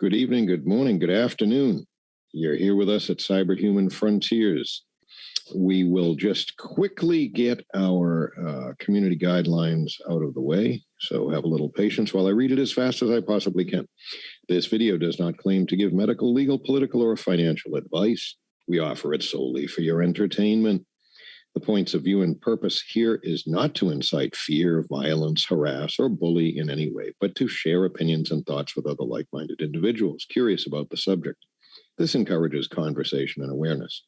Good evening, good morning, good afternoon. You're here with us at Cyberhuman Frontiers. We will just quickly get our community guidelines out of the way, so have a little patience while I read it as fast as I possibly can. This video does not claim to give medical, legal, political, or financial advice. We offer it solely for your entertainment. The points of view and purpose here is not to incite fear, violence, harass, or bully in any way, but to share opinions and thoughts with other like-minded individuals curious about the subject. This encourages conversation and awareness.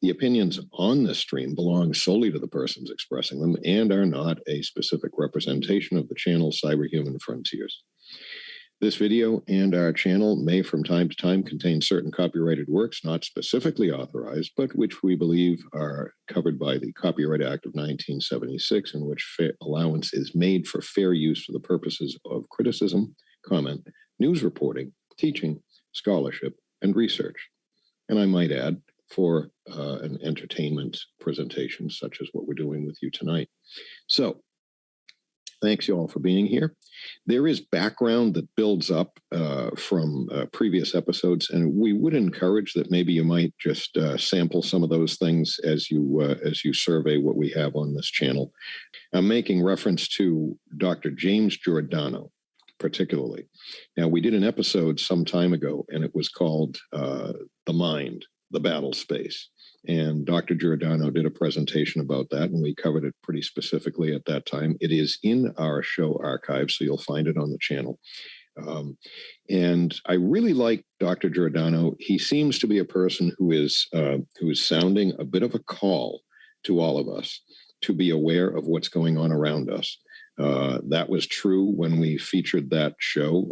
The opinions on this stream belong solely to the persons expressing them and are not a specific representation of the channel Cyberhuman Frontiers. This video and our channel may from time to time contain certain copyrighted works not specifically authorized, but which we believe are covered by the Copyright Act of 1976, in which allowance is made for fair use for the purposes of criticism, comment, news reporting, teaching, scholarship, and research. And I might add, for an entertainment presentation such as what we're doing with you tonight. So, thanks you all for being here. There is background that builds up from previous episodes, and we would encourage that maybe you might just sample some of those things as you survey what we have on this channel. I'm making reference to Dr. James Giordano, particularly. Now, we did an episode some time ago, and it was called The Mind, the Battle Space. And Dr. Giordano did a presentation about that, and we covered it pretty specifically at that time. It is in our show archive, so you'll find it on the channel. And I really like Dr. Giordano. He seems to be a person who is sounding a bit of a call to all of us to be aware of what's going on around us. That was true when we featured that show,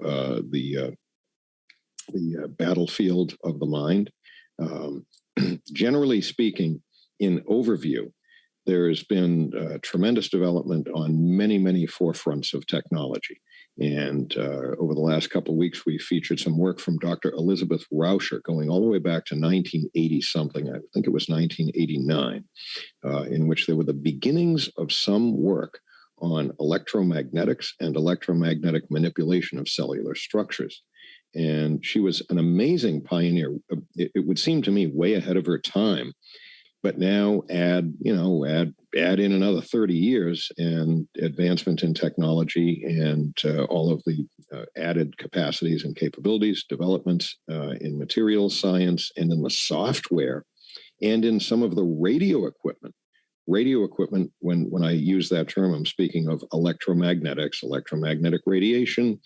the Battlefield of the Mind. Generally speaking, in overview, there's been tremendous development on many, many forefronts of technology. And over the last couple of weeks, we featured some work from Dr. Elizabeth Rauscher going all the way back to 1980-something. I think it was 1989, in which there were the beginnings of some work on electromagnetics and electromagnetic manipulation of cellular structures. And she was an amazing pioneer. It would seem to me way ahead of her time. But now add in another 30 years and advancement in technology and all of the added capacities and capabilities, developments in materials science and in the software and in some of the radio equipment. Radio equipment, when I use that term, I'm speaking of electromagnetics, electromagnetic radiation,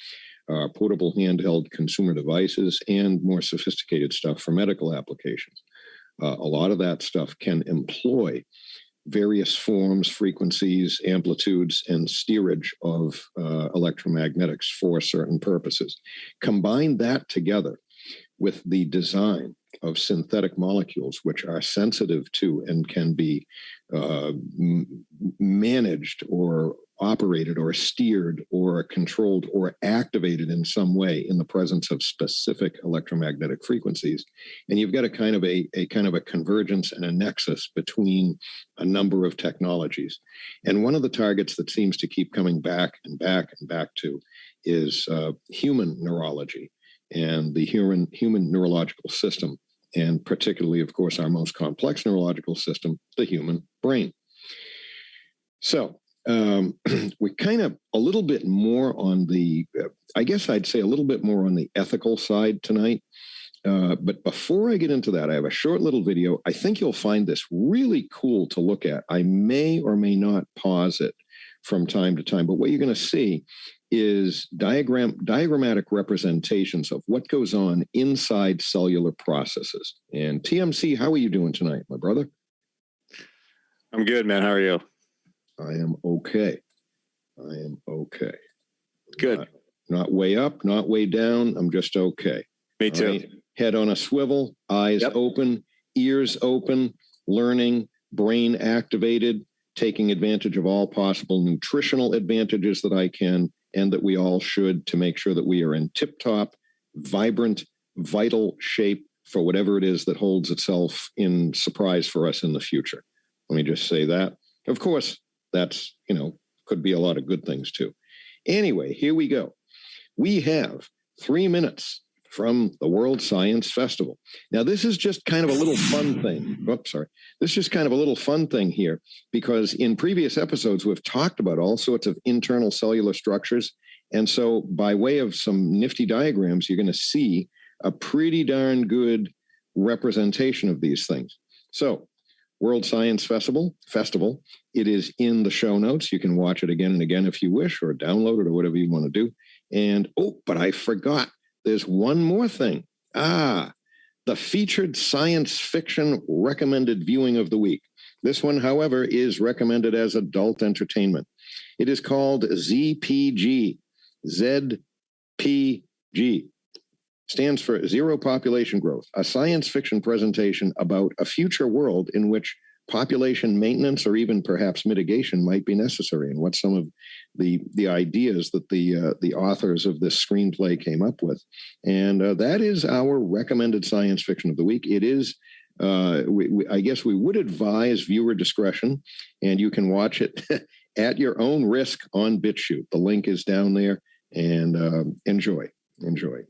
portable handheld consumer devices, and more sophisticated stuff for medical applications. A lot of that stuff can employ various forms, frequencies, amplitudes, and steerage of electromagnetics for certain purposes. Combine that together with the design of synthetic molecules, which are sensitive to and can be managed or operated or steered or controlled or activated in some way in the presence of specific electromagnetic frequencies. And you've got a kind of a convergence and a nexus between a number of technologies. And one of the targets that seems to keep coming back and back and back to is human neurology and the human neurological system. And particularly, of course, our most complex neurological system, the human brain. So we're kind of a little bit more on the, I guess I'd say a little bit more on the ethical side tonight. But before I get into that, I have a short little video. I think you'll find this really cool to look at. I may or may not pause it from time to time, but what you're going to see is diagrammatic representations of what goes on inside cellular processes. And TMC, how are you doing tonight, my brother? I'm good, man. How are you? I am okay. Good. Not way up, not way down. I'm just okay. Me too. Right? Head on a swivel, eyes open, ears open, learning, brain activated, taking advantage of all possible nutritional advantages that I can and that we all should to make sure that we are in tip-top, vibrant, vital shape for whatever it is that holds itself in surprise for us in the future. Let me just say that. Of course, that's, could be a lot of good things too. Anyway, here we go. We have 3 minutes from the World Science Festival. Now, this is just kind of a little fun thing. Oops, sorry. This is just kind of a little fun thing here, because in previous episodes, we've talked about all sorts of internal cellular structures. And so by way of some nifty diagrams, you're going to see a pretty darn good representation of these things. So World Science Festival, it is in the show notes. You can watch it again and again if you wish, or download it, or whatever you want to do. And, but I forgot. There's one more thing. The featured science fiction recommended viewing of the week. This one, however, is recommended as adult entertainment. It is called ZPG. ZPG stands for Zero Population Growth, a science fiction presentation about a future world in which population maintenance or even perhaps mitigation might be necessary, and what some of the ideas that the authors of this screenplay came up with. And that is our recommended science fiction of the week. It is, I guess we would advise viewer discretion, and you can watch it at your own risk on BitChute. The link is down there, and enjoy,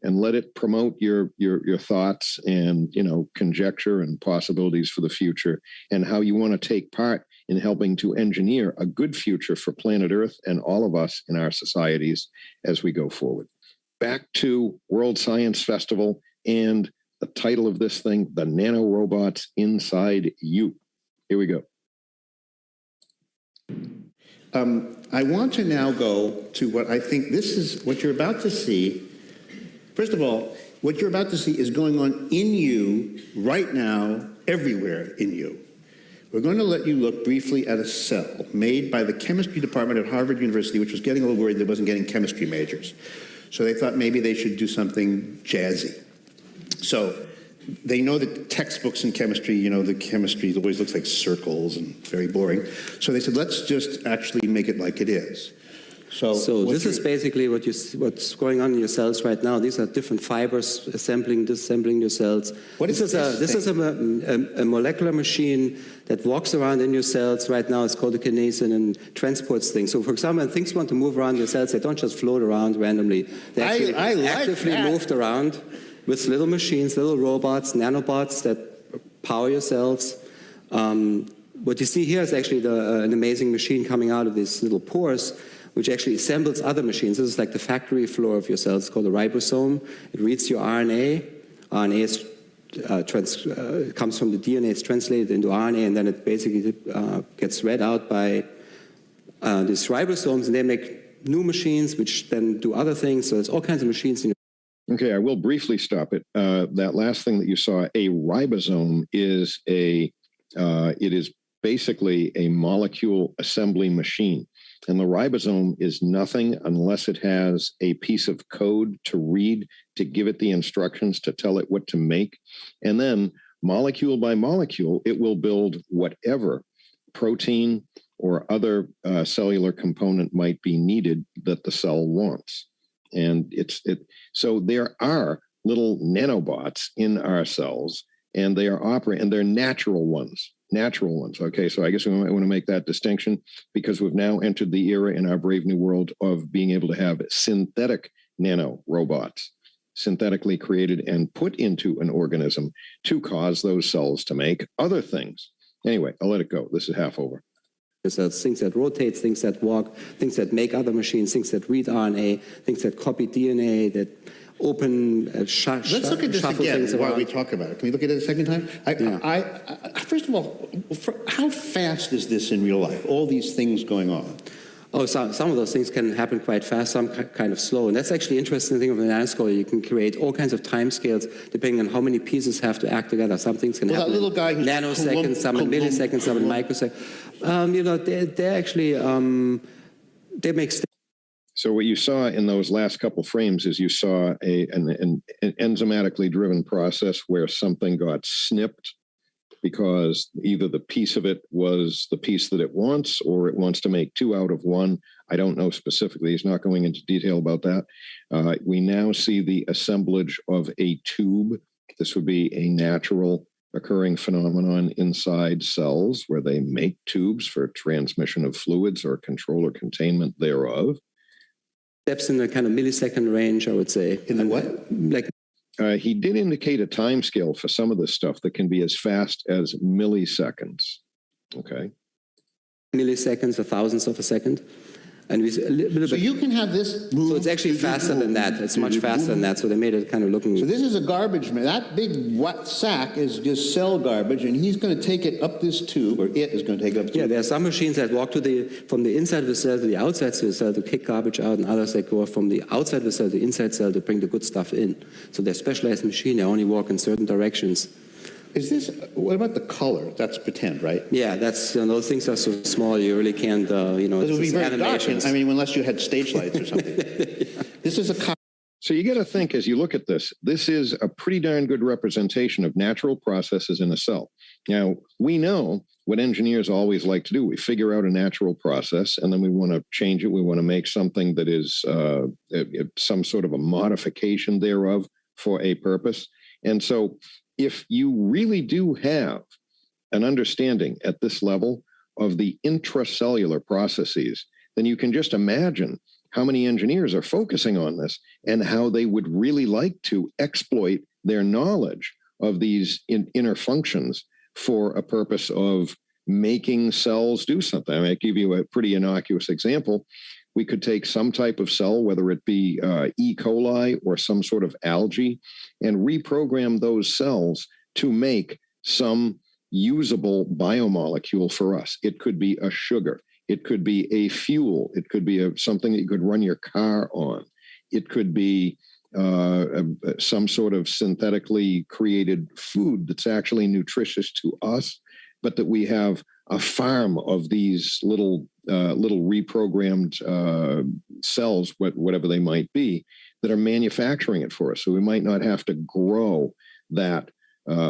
and let it promote your thoughts and, conjecture and possibilities for the future, and how you want to take part in helping to engineer a good future for planet Earth and all of us in our societies as we go forward. Back to World Science Festival and the title of this thing, The Nanorobots Inside You. Here we go. I want to now go to what I think this is what you're about to see. First of all, what you're about to see is going on in you right now, everywhere in you. We're going to let you look briefly at a cell made by the chemistry department at Harvard University, which was getting a little worried that it wasn't getting chemistry majors. So they thought maybe they should do something jazzy. So they know that textbooks in chemistry, the chemistry always looks like circles and very boring. So they said, let's just actually make it like it is. So this is basically what's going on in your cells right now. These are different fibers assembling, disassembling your cells. This is a molecular machine that walks around in your cells right now. It's called a kinesin and transports things. So, for example, when things want to move around your cells, they don't just float around randomly. They actually actively moved around with little machines, little robots, nanobots that power your cells. What you see here is actually an amazing machine coming out of these little pores, which actually assembles other machines. This is like the factory floor of your cells. It's called a ribosome. It reads your RNA. RNA comes from the DNA. It's translated into RNA, and then it basically gets read out by these ribosomes, and they make new machines, which then do other things. So there's all kinds of machines in your. Okay, I will briefly stop it. That last thing that you saw, a ribosome is it is basically a molecule assembly machine. And the ribosome is nothing unless it has a piece of code to read, to give it the instructions, to tell it what to make. And then molecule by molecule, it will build whatever protein or other cellular component might be needed that the cell wants. And so there are little nanobots in our cells, and they are operating, and they're natural ones. Okay, so I guess we might want to make that distinction, because we've now entered the era in our brave new world of being able to have synthetic nanorobots, synthetically created and put into an organism to cause those cells to make other things. Anyway, I'll let it go. This is half over. There's things that rotate, things that walk, things that make other machines, things that read RNA, things that copy DNA, that open, Let's look at this again while we talk about it. Can we look at it a second time? First of all, how fast is this in real life, all these things going on? Oh, some of those things can happen quite fast, some kind of slow. And that's actually an interesting thing of a nanoscale. You can create all kinds of time scales depending on how many pieces have to act together. Some things can happen in nanoseconds, some in milliseconds, some in microseconds. They're actually, they make So what you saw in those last couple frames is you saw an enzymatically driven process where something got snipped because either the piece of it was the piece that it wants, or it wants to make two out of one. I don't know specifically. He's not going into detail about that. We now see the assemblage of a tube. This would be a natural occurring phenomenon inside cells where they make tubes for transmission of fluids or control or containment thereof. Steps in the kind of millisecond range, I would say. In the what? Like He did indicate a time scale for some of this stuff that can be as fast as milliseconds. Okay. Milliseconds or thousandths of a second. And we, a little So bit, you can have this move. so it's actually faster than that. It's much faster than that. So they made it kind of looking. So this is a garbage man. That big wet sack is just cell garbage, and he's going to take it up this tube, or it is going to take it up. Yeah, there are some machines that walk from the inside of the cell to the outside of the cell to kick garbage out, and others that go from the outside of the cell to the inside cell to bring the good stuff in. So they're specialized machines. They only walk in certain directions. Is this, what about the color? That's pretend, right? Yeah, that's, those things are so small you really can't, It would be it's very dark, animations. unless you had stage lights or something. This is a So you got to think as you look at this is a pretty darn good representation of natural processes in a cell. Now, we know what engineers always like to do. We figure out a natural process, and then we want to change it. We want to make something that is some sort of a modification thereof for a purpose. And so if you really do have an understanding at this level of the intracellular processes, then you can just imagine how many engineers are focusing on this and how they would really like to exploit their knowledge of these inner functions for a purpose of making cells do something. I might give you a pretty innocuous example. We could take some type of cell, whether it be E. coli or some sort of algae, and reprogram those cells to make some usable biomolecule for us. It could be a sugar. It could be a fuel. It could be something that you could run your car on. It could be some sort of synthetically created food that's actually nutritious to us, but that we have a farm of these little reprogrammed cells, whatever they might be, that are manufacturing it for us. So we might not have to grow that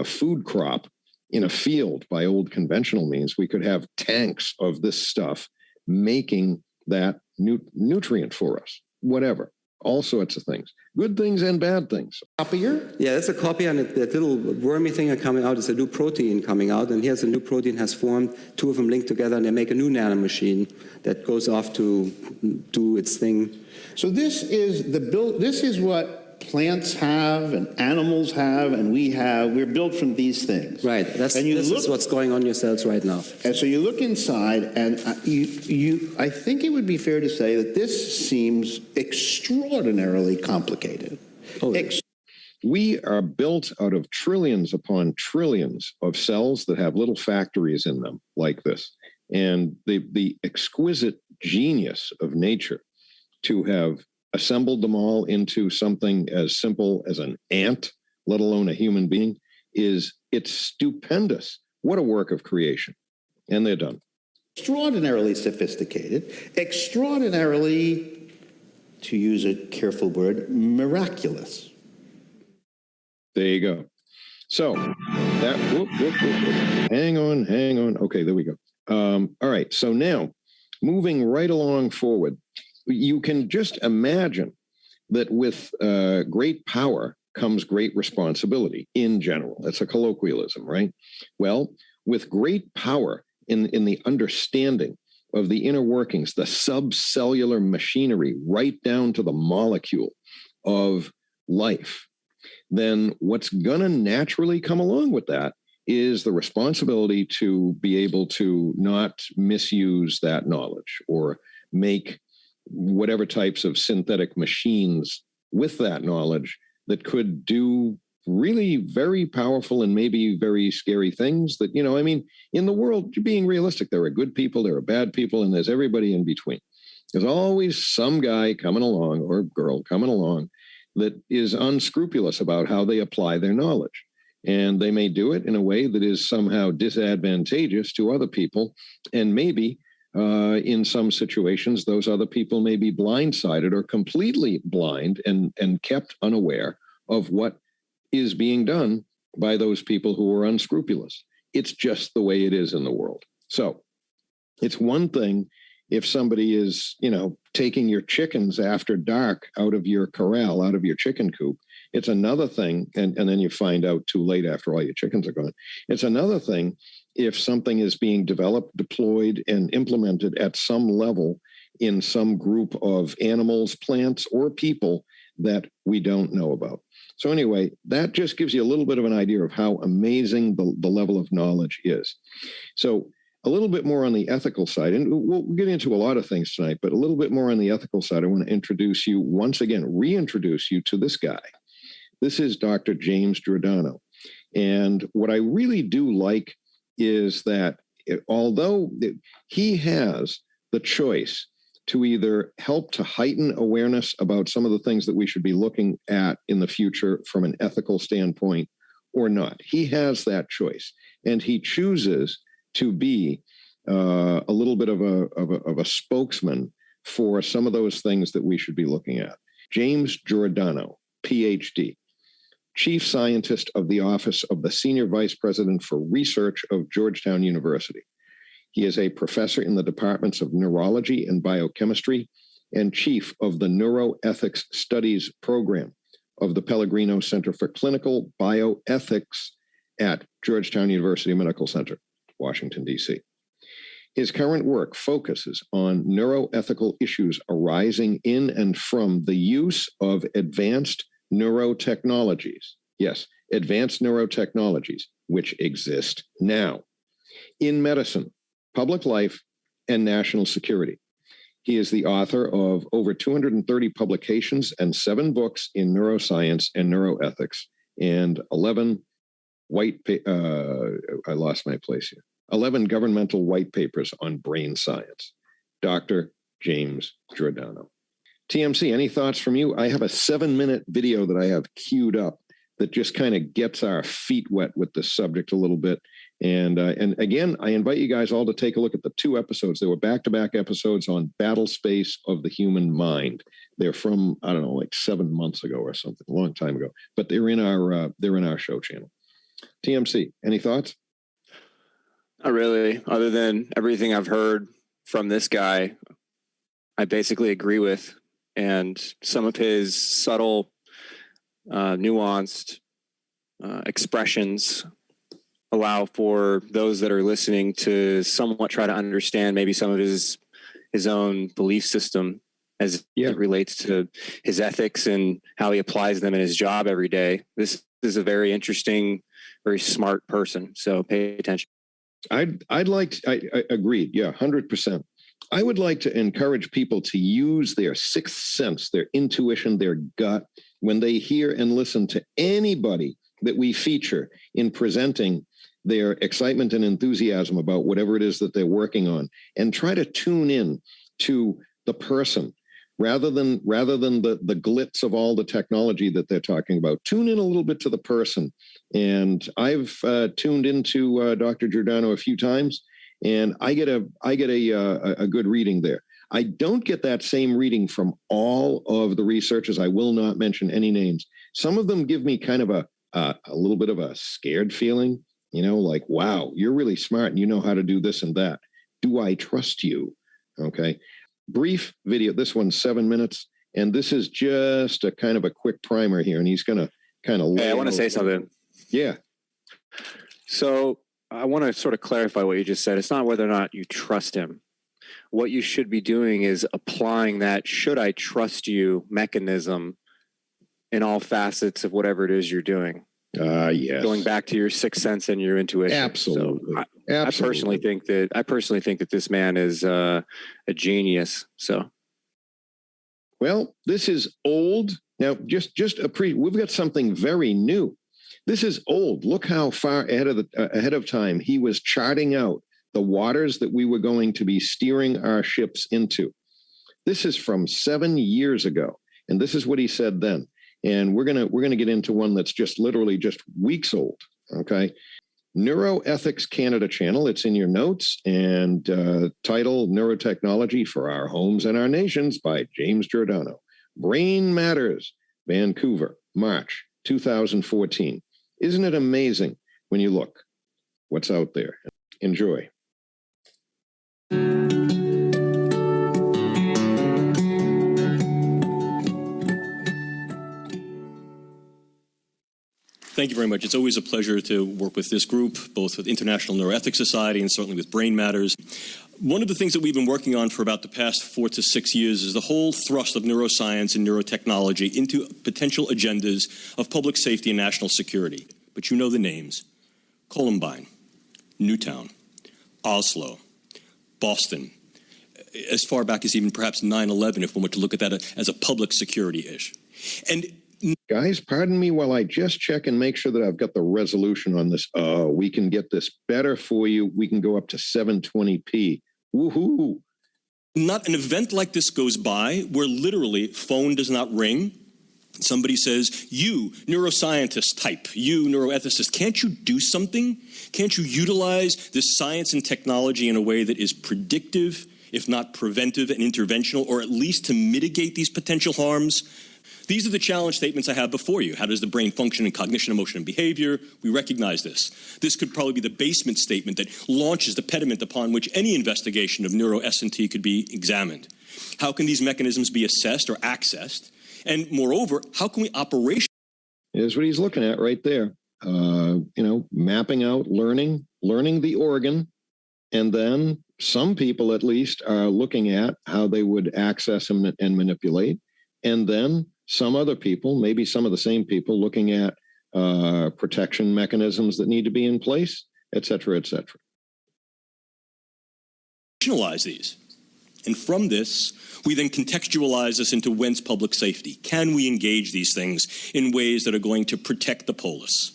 food crop in a field by old conventional means. We could have tanks of this stuff making that nutrient for us, whatever. All sorts of things, good things and bad things. copier. Yeah, that's a copy, and that little wormy thing coming out is a new protein coming out, and here's a new protein has formed, two of them linked together, and they make a new nanomachine that goes off to do its thing. So this is this is what plants have and animals have and we have. We're built from these things. Right, this is what's going on in your cells right now. And so you look inside, and I think it would be fair to say that this seems extraordinarily complicated. Oh, we are built out of trillions upon trillions of cells that have little factories in them like this. And the exquisite genius of nature to have assembled them all into something as simple as an ant, let alone a human being, it's stupendous. What a work of creation. And they're done. Extraordinarily sophisticated, extraordinarily, to use a careful word, miraculous. There you go. So that, hang on. Okay, there we go. All right, so now moving right along forward, you can just imagine that with great power comes great responsibility in general. That's a colloquialism, right? Well, with great power in the understanding of the inner workings, the subcellular machinery, right down to the molecule of life, then what's going to naturally come along with that is the responsibility to be able to not misuse that knowledge or make whatever types of synthetic machines with that knowledge that could do really very powerful and maybe very scary things that, in the world, being realistic, there are good people, there are bad people, and there's everybody in between. There's always some guy coming along or girl coming along that is unscrupulous about how they apply their knowledge. And they may do it in a way that is somehow disadvantageous to other people, and maybe in some situations, those other people may be blindsided or completely blind and kept unaware of what is being done by those people who are unscrupulous. It's just the way it is in the world. So it's one thing if somebody is, taking your chickens after dark out of your corral, out of your chicken coop. It's another thing, and then you find out too late after all your chickens are gone. It's another thing if something is being developed, deployed, and implemented at some level in some group of animals, plants, or people that we don't know about. So anyway, that just gives you a little bit of an idea of how amazing the level of knowledge is. So a little bit more on the ethical side, and we'll get into a lot of things tonight, but a little bit more on the ethical side. I want to introduce you once again, reintroduce you to this guy. This is Dr. James Giordano. And what I really do like is that although he has the choice to either help to heighten awareness about some of the things that we should be looking at in the future from an ethical standpoint or not, he has that choice. And he chooses to be a little bit of a spokesman for some of those things that we should be looking at. James Giordano, PhD, Chief Scientist of the Office of the Senior Vice President for Research of Georgetown University. He is a professor in the departments of neurology and biochemistry and chief of the Neuro-Ethics Studies program of the Pellegrino Center for Clinical Bioethics at Georgetown University Medical Center, Washington, D.C. His current work focuses on neuroethical issues arising in and from the use of advanced neurotechnologies. Yes, advanced neurotechnologies, which exist now in medicine, public life, and national security. He is the author of over 230 publications and 7 books in neuroscience and neuroethics, and 11 11 governmental white papers on brain science. Dr. James Giordano. TMC, any thoughts from you? I have a 7-minute video that I have queued up that just kind of gets our feet wet with this subject a little bit. And again, I invite you guys all to take a look at the 2 episodes. They were back-to-back episodes on battle space of the human mind. They're from, I don't know, like 7 months ago or something, a long time ago. But they're in our show channel. TMC, any thoughts? Not really, other than everything I've heard from this guy, I basically agree with. And some of his subtle, nuanced expressions allow for those that are listening to somewhat try to understand maybe some of his own belief system as it relates to his ethics and how he applies them in his job every day. This is a very interesting, very smart person. So pay attention. I agreed. Yeah, 100%. I would like to encourage people to use their sixth sense, their intuition, their gut, when they hear and listen to anybody that we feature in presenting their excitement and enthusiasm about whatever it is that they're working on, and try to tune in to the person rather than the glitz of all the technology that they're talking about. Tune in a little bit to the person. And I've tuned into Dr. Giordano a few times, and I get a good reading there. I don't get that same reading from all of the researchers. I will not mention any names. Some of them give me kind of a little bit of a scared feeling, like, wow, you're really smart and you know how to do this and that. Do I trust you? Okay. Brief video. This one's 7 minutes, and this is just a kind of a quick primer here. And he's going to kind of. Hey, I want to say something. Yeah. So I want to sort of clarify what you just said. It's not whether or not you trust him. What you should be doing is applying that "should I trust you" mechanism in all facets of whatever it is you're doing. Yes. Going back to your sixth sense and your intuition. Absolutely. So Absolutely. I personally think that this man is a genius. So. Well, this is old. Now, we've got something very new. This is old. Look how far ahead of time he was charting out the waters that we were going to be steering our ships into. This is from 7 years ago, and this is what he said then. And we're gonna get into one that's just literally just weeks old. Okay, Neuroethics Canada channel. It's in your notes, and title Neurotechnology for Our Homes and Our Nations by James Giordano. Brain Matters, Vancouver, March 2014. Isn't it amazing when you look what's out there? Enjoy. Thank you very much. It's always a pleasure to work with this group, both with International Neuroethics Society and certainly with Brain Matters. One of the things that we've been working on for about the past 4 to 6 years is the whole thrust of neuroscience and neurotechnology into potential agendas of public safety and national security. But you know the names: Columbine, Newtown, Oslo, Boston, as far back as even perhaps 9/11, if one were to look at that as a public security issue. And guys, pardon me while I just check and make sure that I've got the resolution on this. We can get this better for you. We can go up to 720p. Woohoo! Not an event like this goes by where literally phone does not ring. Somebody says, you, neuroscientist type, you, neuroethicist, can't you do something? Can't you utilize this science and technology in a way that is predictive, if not preventive and interventional, or at least to mitigate these potential harms? These are the challenge statements I have before you. How does the brain function in cognition, emotion, and behavior? We recognize this. This could probably be the basement statement that launches the pediment upon which any investigation of neuro-S&T could be examined. How can these mechanisms be assessed or accessed? And moreover, how can we operationalize? Here's what he's looking at right there. Mapping out, learning the organ, and then some people at least are looking at how they would access and manipulate, and then some other people, maybe some of the same people, looking at protection mechanisms that need to be in place, et cetera, et cetera. These. And from this, we then contextualize this into whence public safety. Can we engage these things in ways that are going to protect the polis?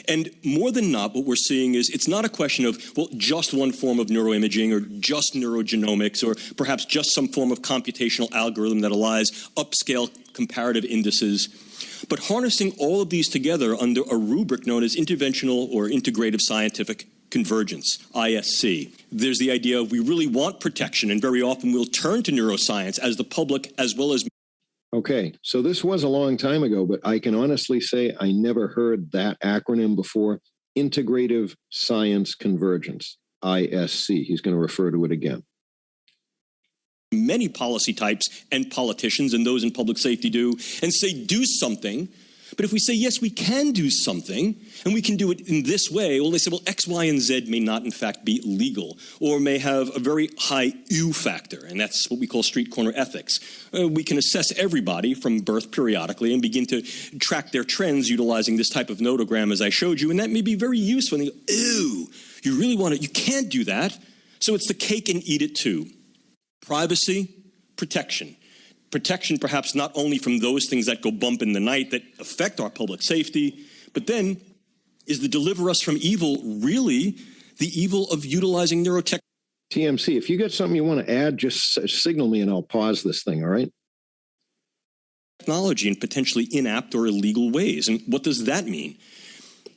And more than not, what we're seeing is it's not a question of, well, just one form of neuroimaging or just neurogenomics or perhaps just some form of computational algorithm that allows upscale comparative indices, but harnessing all of these together under a rubric known as interventional or integrative scientific convergence, ISC. There's the idea of we really want protection, and very often we'll turn to neuroscience as the public as well as. Okay, so this was a long time ago, but I can honestly say I never heard that acronym before. Integrative Science Convergence, ISC. He's going to refer to it again. Many policy types and politicians and those in public safety do, and say do something. But if we say, yes, we can do something, and we can do it in this way, well, they say, well, X, Y, and Z may not, in fact, be legal, or may have a very high U factor, and that's what we call street corner ethics. We can assess everybody from birth periodically and begin to track their trends utilizing this type of notogram, as I showed you, and that may be very useful. And you go, ew, you really want it? You can't do that. So it's the cake and eat it too. Privacy, protection. Protection perhaps not only from those things that go bump in the night that affect our public safety, but then is the deliver us from evil really the evil of utilizing neurotech? TMC, if you got something you want to add, just signal me and I'll pause this thing, all right? Technology in potentially inapt or illegal ways. And what does that mean?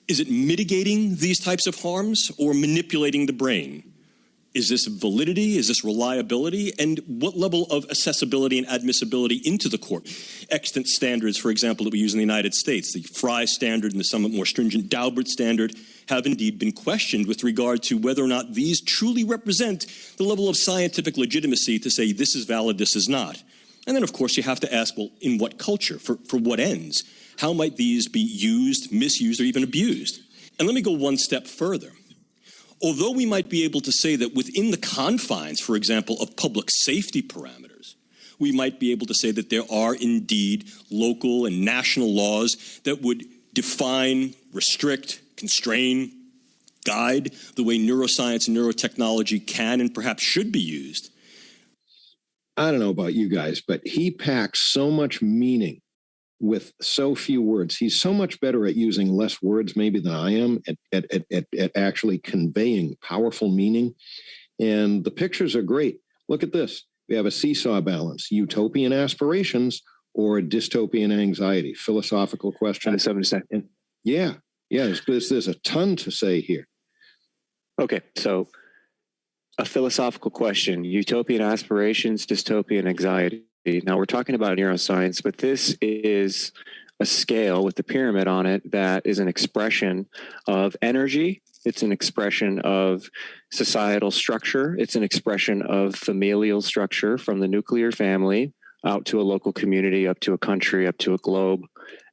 Is it mitigating these types of harms or manipulating the brain? Is this validity? Is this reliability? And what level of accessibility and admissibility into the court? Extant standards, for example, that we use in the United States, the Frye standard and the somewhat more stringent Daubert standard, have indeed been questioned with regard to whether or not these truly represent the level of scientific legitimacy to say this is valid, this is not. And then, of course, you have to ask, well, in what culture? For what ends? How might these be used, misused, or even abused? And let me go one step further. Although we might be able to say that within the confines, for example, of public safety parameters, we might be able to say that there are indeed local and national laws that would define, restrict, constrain, guide the way neuroscience and neurotechnology can and perhaps should be used. I don't know about you guys, but he packs so much meaning with so few words. He's so much better at using less words maybe than I am at actually conveying powerful meaning. And the pictures are great. Look at this. We have a seesaw balance, utopian aspirations or dystopian anxiety, philosophical question. And yeah, there's a ton to say here. Okay, so a philosophical question, utopian aspirations, dystopian anxiety. Now, we're talking about neuroscience, but this is a scale with the pyramid on it that is an expression of energy. It's an expression of societal structure. It's an expression of familial structure from the nuclear family out to a local community, up to a country, up to a globe,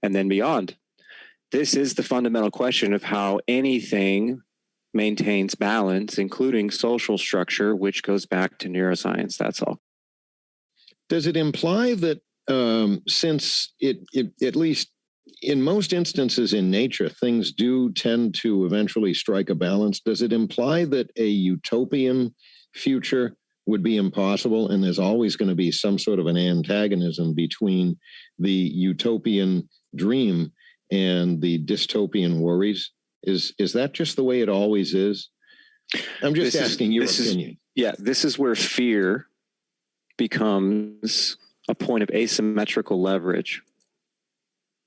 and then beyond. This is the fundamental question of how anything maintains balance, including social structure, which goes back to neuroscience. That's all. Does it imply that since it at least in most instances in nature, things do tend to eventually strike a balance, does it imply that a utopian future would be impossible and there's always going to be some sort of an antagonism between the utopian dream and the dystopian worries? Is that just the way it always is? I'm just asking your opinion. This is where fear becomes a point of asymmetrical leverage.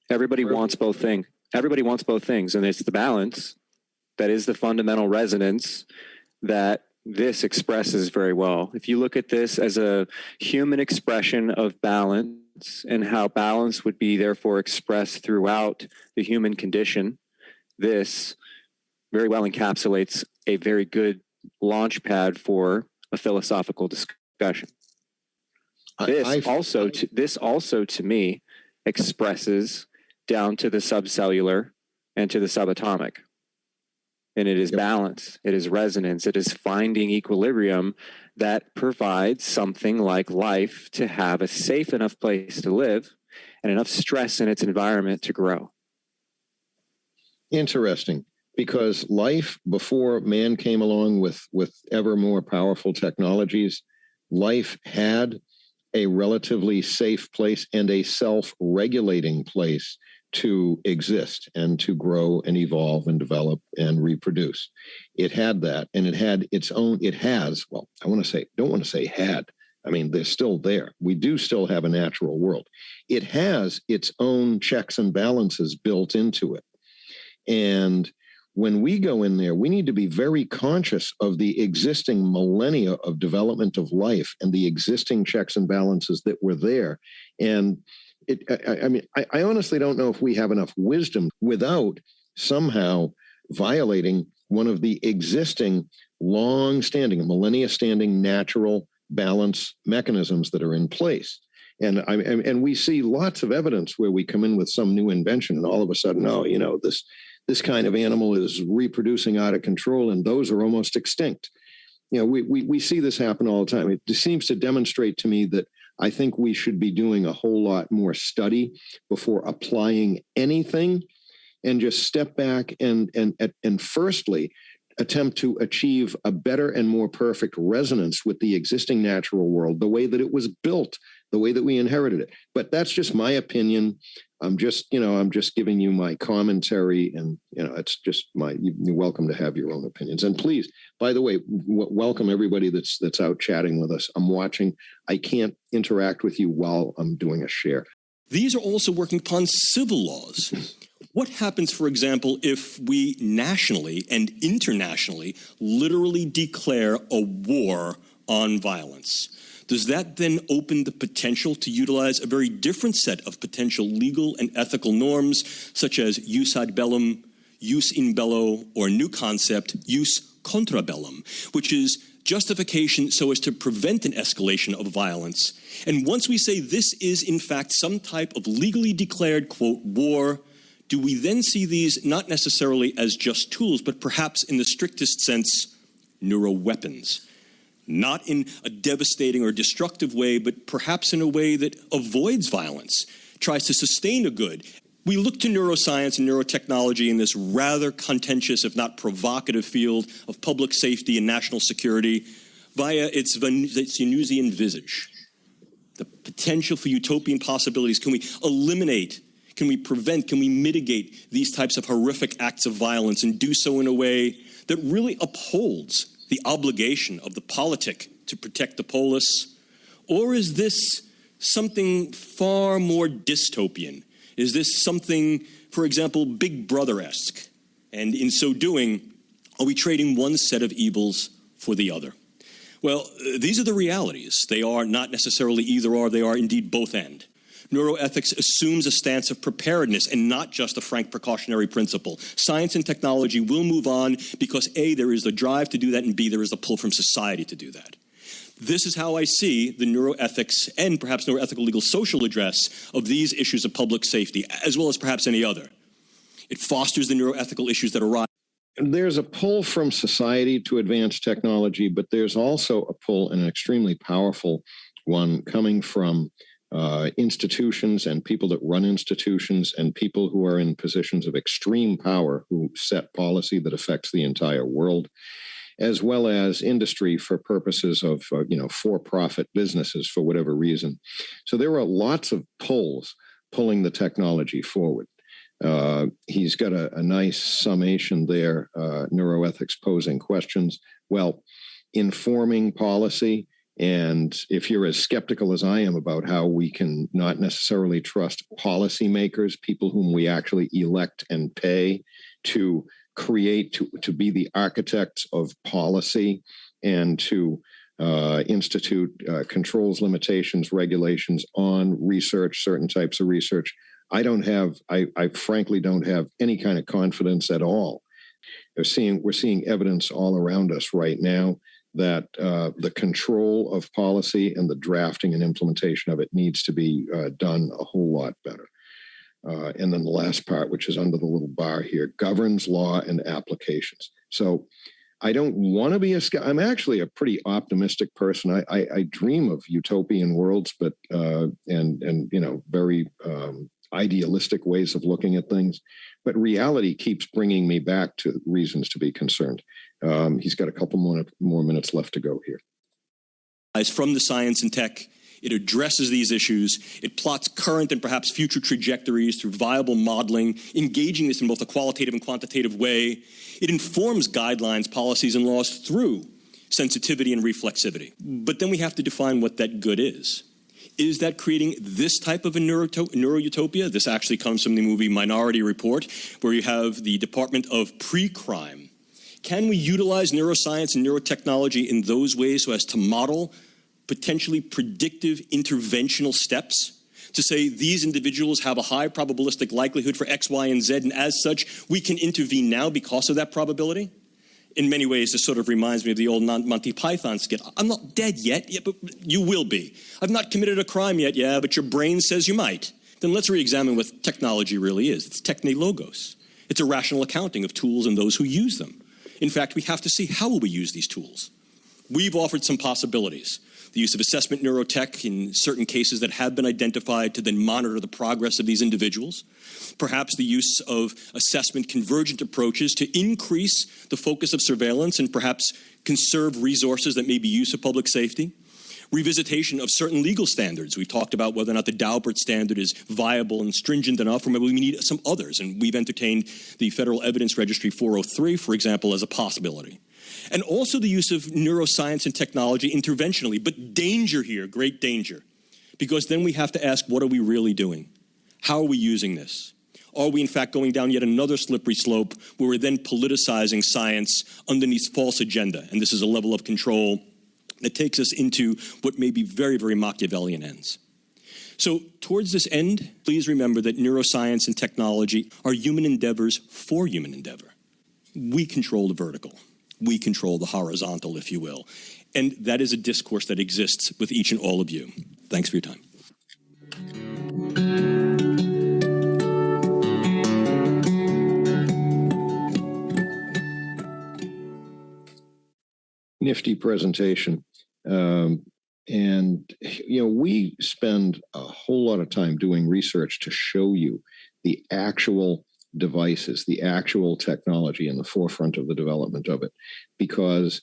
Everybody wants both things. Everybody wants both things, and it's the balance that is the fundamental resonance that this expresses very well. If you look at this as a human expression of balance and how balance would be therefore expressed throughout the human condition, this very well encapsulates a very good launch pad for a philosophical discussion. This also to me expresses down to the subcellular and to the subatomic. And it is balance, it is resonance, it is finding equilibrium that provides something like life to have a safe enough place to live and enough stress in its environment to grow. Interesting, because life before man came along with ever more powerful technologies, life had a relatively safe place and a self-regulating place to exist and to grow and evolve and develop and reproduce. It had that, and it had its own, it has, well, don't want to say had. I mean, they're still there. We do still have a natural world. It has its own checks and balances built into it. And when we go in there, we need to be very conscious of the existing millennia of development of life and the existing checks and balances that were there. And I honestly don't know if we have enough wisdom without somehow violating one of the existing long-standing, millennia-standing natural balance mechanisms that are in place. And we see lots of evidence where we come in with some new invention and all of a sudden, this kind of animal is reproducing out of control and those are almost extinct. We see this happen all the time. It just seems to demonstrate to me that I think we should be doing a whole lot more study before applying anything, and just step back and firstly attempt to achieve a better and more perfect resonance with the existing natural world, the way that it was built, the way that we inherited it. But that's just my opinion. I'm just giving you my commentary, and it's just you're welcome to have your own opinions. And please, by the way, welcome everybody that's out chatting with us. I'm watching. I can't interact with you while I'm doing a share. These are also working upon civil laws. What happens, for example, if we nationally and internationally literally declare a war on violence? Does that then open the potential to utilize a very different set of potential legal and ethical norms, such as jus ad bellum, jus in bello, or new concept, jus contra bellum, which is justification so as to prevent an escalation of violence? And once we say this is, in fact, some type of legally declared, quote, war, do we then see these not necessarily as just tools, but perhaps in the strictest sense, neuroweapons? Not in a devastating or destructive way, but perhaps in a way that avoids violence, tries to sustain a good. We look to neuroscience and neurotechnology in this rather contentious, if not provocative, field of public safety and national security via its Venusian visage. The potential for utopian possibilities. Can we eliminate, can we prevent, can we mitigate these types of horrific acts of violence and do so in a way that really upholds the obligation of the politic to protect the polis? Or is this something far more dystopian? Is this something, for example, Big Brother-esque? And in so doing, are we trading one set of evils for the other? Well, these are the realities. They are not necessarily either or, they are indeed both and. Neuroethics assumes a stance of preparedness and not just a frank precautionary principle. Science and technology will move on because A, there is the drive to do that, and B, there is the pull from society to do that. This is how I see the neuroethics and perhaps neuroethical legal social address of these issues of public safety, as well as perhaps any other. It fosters the neuroethical issues that arise. There's a pull from society to advance technology, but there's also a pull, and an extremely powerful one, coming from institutions and people that run institutions and people who are in positions of extreme power who set policy that affects the entire world, as well as industry for purposes of for-profit businesses for whatever reason. So there are lots of pulls pulling the technology forward. He's got a nice summation there, neuroethics posing questions. Well, informing policy, and if you're as skeptical as I am about how we can not necessarily trust policymakers, people whom we actually elect and pay to create, to be the architects of policy and to institute controls, limitations, regulations on research, certain types of research, I frankly don't have any kind of confidence at all. We're seeing evidence all around us right now that the control of policy and the drafting and implementation of it needs to be done a whole lot better. And then the last part, which is under the little bar here, governs law and applications. So I don't want to be I'm actually a pretty optimistic person. I dream of utopian worlds, but very idealistic ways of looking at things. But reality keeps bringing me back to reasons to be concerned. He's got a couple more minutes left to go here. From the science and tech, it addresses these issues. It plots current and perhaps future trajectories through viable modeling, engaging this in both a qualitative and quantitative way. It informs guidelines, policies, and laws through sensitivity and reflexivity. But then we have to define what that good is. Is that creating this type of a neuro-utopia? This actually comes from the movie Minority Report, where you have the Department of Pre-Crime. Can we utilize neuroscience and neurotechnology in those ways so as to model potentially predictive interventional steps to say these individuals have a high probabilistic likelihood for X, Y, and Z, and as such, we can intervene now because of that probability? In many ways, this sort of reminds me of the old Monty Python skit. I'm not dead yet, yeah, but you will be. I've not committed a crime yet, yeah, but your brain says you might. Then let's re-examine what technology really is. It's techne-logos. It's a rational accounting of tools and those who use them. In fact, we have to see how will we use these tools. We've offered some possibilities. The use of assessment neurotech in certain cases that have been identified to then monitor the progress of these individuals. Perhaps the use of assessment convergent approaches to increase the focus of surveillance and perhaps conserve resources that may be used for public safety. Revisitation of certain legal standards. We've talked about whether or not the Daubert standard is viable and stringent enough, or maybe we need some others. And we've entertained the Federal Evidence Registry 403, for example, as a possibility. And also the use of neuroscience and technology interventionally, but danger here, great danger. Because then we have to ask, what are we really doing? How are we using this? Are we in fact going down yet another slippery slope where we're then politicizing science underneath false agenda? And this is a level of control that takes us into what may be very, very Machiavellian ends. So towards this end, please remember that neuroscience and technology are human endeavors for human endeavor. We control the vertical. We control the horizontal, if you will. And that is a discourse that exists with each and all of you. Thanks for your time. Nifty presentation. We spend a whole lot of time doing research to show you the actual devices, the actual technology in the forefront of the development of it, because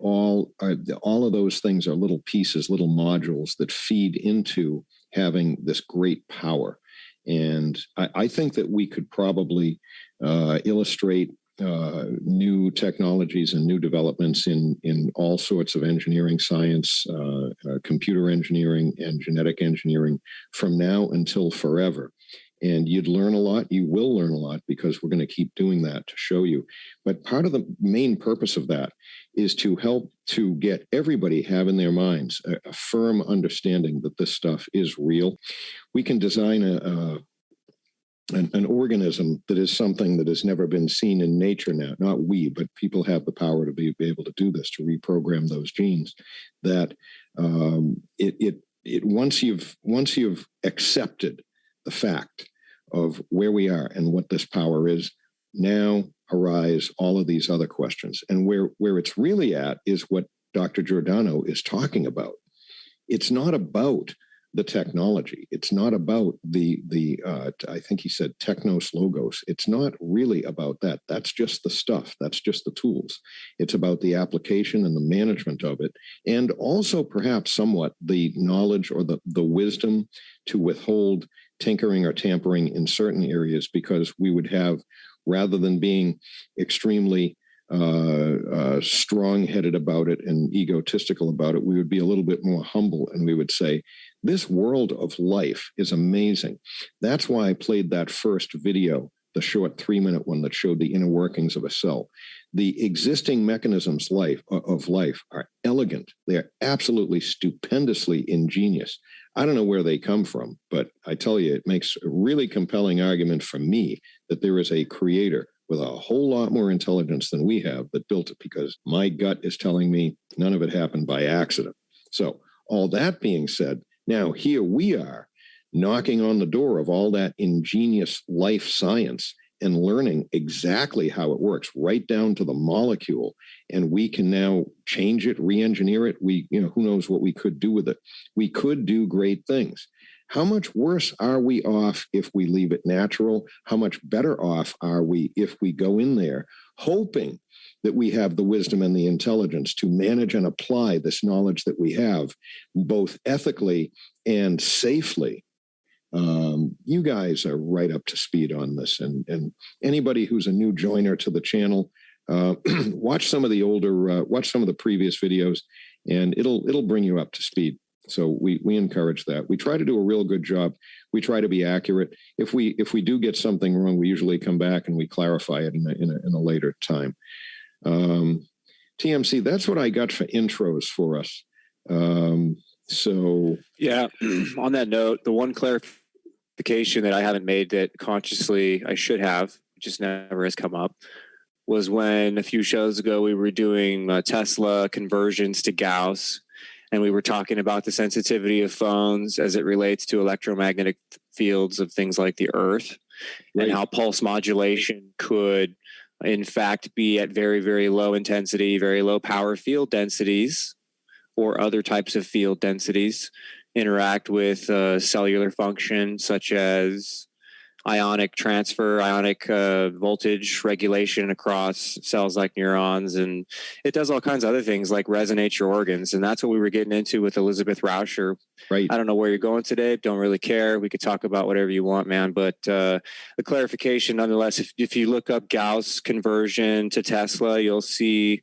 all of those things are little pieces, little modules that feed into having this great power. And I think that we could probably illustrate new technologies and new developments in all sorts of engineering science, computer engineering and genetic engineering from now until forever. And you'd learn a lot. You will learn a lot because we're going to keep doing that to show you. But part of the main purpose of that is to help to get everybody have in their minds a firm understanding that this stuff is real. We can design an organism that is something that has never been seen in nature now. Not we, but people have the power to be able to do this, to reprogram those genes. That once you've accepted the fact of where we are and what this power is, now arise all of these other questions. And where it's really at is what Dr. Giordano is talking about. It's not about the technology. It's not about the I think he said technos logos. It's not really about that. That's just the stuff. That's just the tools. It's about the application and the management of it. And also perhaps somewhat the knowledge or the wisdom to withhold tinkering or tampering in certain areas, because we would have, rather than being extremely strong-headed about it and egotistical about it, we would be a little bit more humble, and we would say, this world of life is amazing. That's why I played that first video, the short 3-minute one that showed the inner workings of a cell. The existing mechanisms of life are elegant. They're absolutely stupendously ingenious. I don't know where they come from, but I tell you, it makes a really compelling argument for me that there is a creator with a whole lot more intelligence than we have that built it, because my gut is telling me none of it happened by accident. So all that being said, now here we are knocking on the door of all that ingenious life science and learning exactly how it works, right down to the molecule. And we can now change it, re-engineer it. Who knows what we could do with it. We could do great things. How much worse are we off if we leave it natural? How much better off are we if we go in there hoping that we have the wisdom and the intelligence to manage and apply this knowledge that we have, both ethically and safely? You guys are right up to speed on this, and anybody who's a new joiner to the channel, watch some of the previous videos, and it'll bring you up to speed. So we encourage that. We try to do a real good job. We try to be accurate. If we do get something wrong, we usually come back and we clarify it in a later time. TMC, that's what I got for intros for us. So yeah, on that note, the one clarification that I haven't made that consciously I should have, just never has come up, was when a few shows ago we were doing Tesla conversions to Gauss, and we were talking about the sensitivity of phones as it relates to electromagnetic fields of things like the Earth, right, and how pulse modulation could in fact be at very, very low intensity, very low power field densities, or other types of field densities interact with cellular function, such as ionic transfer, ionic voltage regulation across cells like neurons. And it does all kinds of other things like resonate your organs. And that's what we were getting into with Elizabeth Rauscher. Right. I don't know where you're going today. Don't really care. We could talk about whatever you want, man. But the clarification, nonetheless, if you look up Gauss conversion to Tesla, you'll see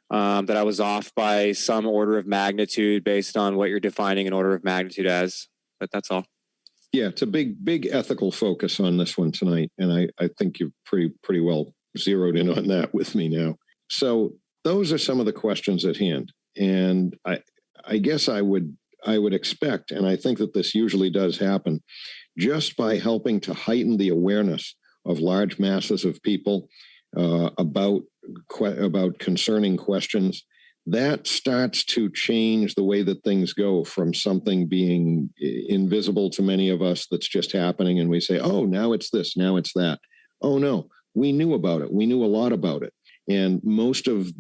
that I was off by some order of magnitude based on what you're defining an order of magnitude as. But that's all. Yeah, it's a big ethical focus on this one tonight, and I think you've pretty well zeroed in on that with me now. So those are some of the questions at hand, and I guess I would expect, and I think that this usually does happen, just by helping to heighten the awareness of large masses of people about concerning questions. That starts to change the way that things go from something being invisible to many of us that's just happening, and we say, oh, now it's this, now it's that. Oh, no, we knew about it. We knew a lot about it. And most of